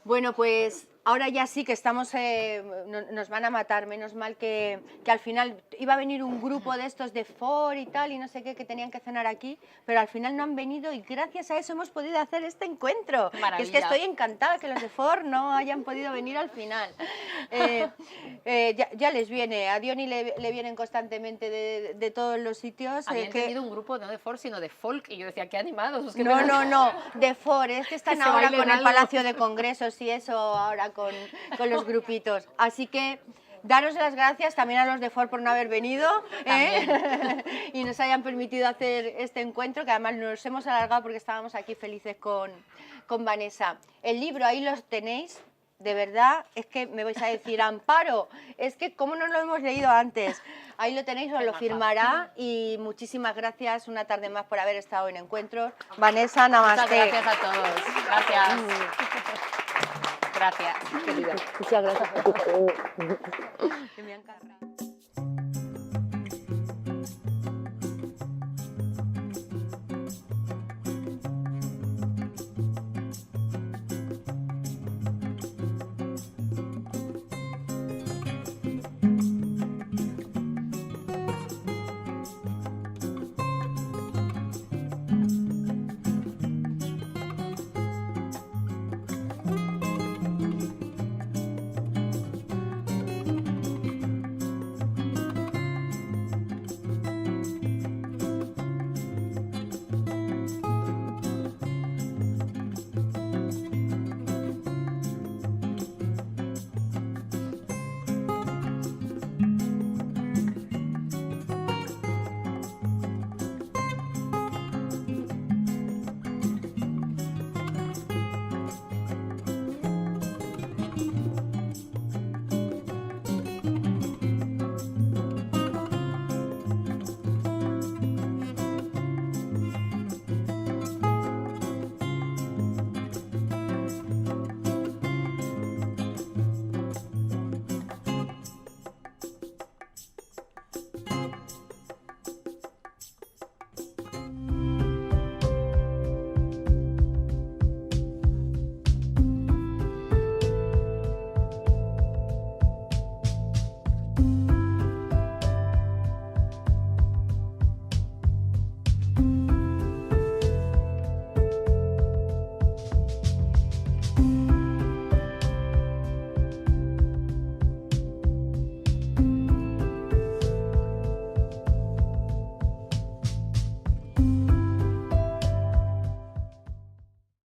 Bueno, pues ahora ya sí que estamos, nos van a matar, menos mal que al final iba a venir un grupo de estos de Ford y tal, y no sé qué, que tenían que cenar aquí, pero al final no han venido y gracias a eso hemos podido hacer este encuentro. Maravilla. Que es que estoy encantada que los de Ford no hayan podido venir al final. Ya les viene, a Diony le vienen constantemente de todos los sitios. Había entendido un grupo no de Ford, sino de folk, y yo decía, qué animados. Es que No, de Ford, es que están Que se ahora bailen con el algo. Palacio de Congresos y eso, ahora con los grupitos. Así que daros las gracias también a los de Ford por no haber venido y nos hayan permitido hacer este encuentro, que además nos hemos alargado porque estábamos aquí felices con Vanessa. El libro, ahí los tenéis. De verdad, es que me vais a decir, Amparo, es que cómo no lo hemos leído antes. Ahí lo tenéis, os lo firmará y muchísimas gracias una tarde más por haber estado en Encuentros. Vanessa, namaste. Muchas gracias a todos. Gracias. Gracias. Muchas gracias. Que me ha encantado.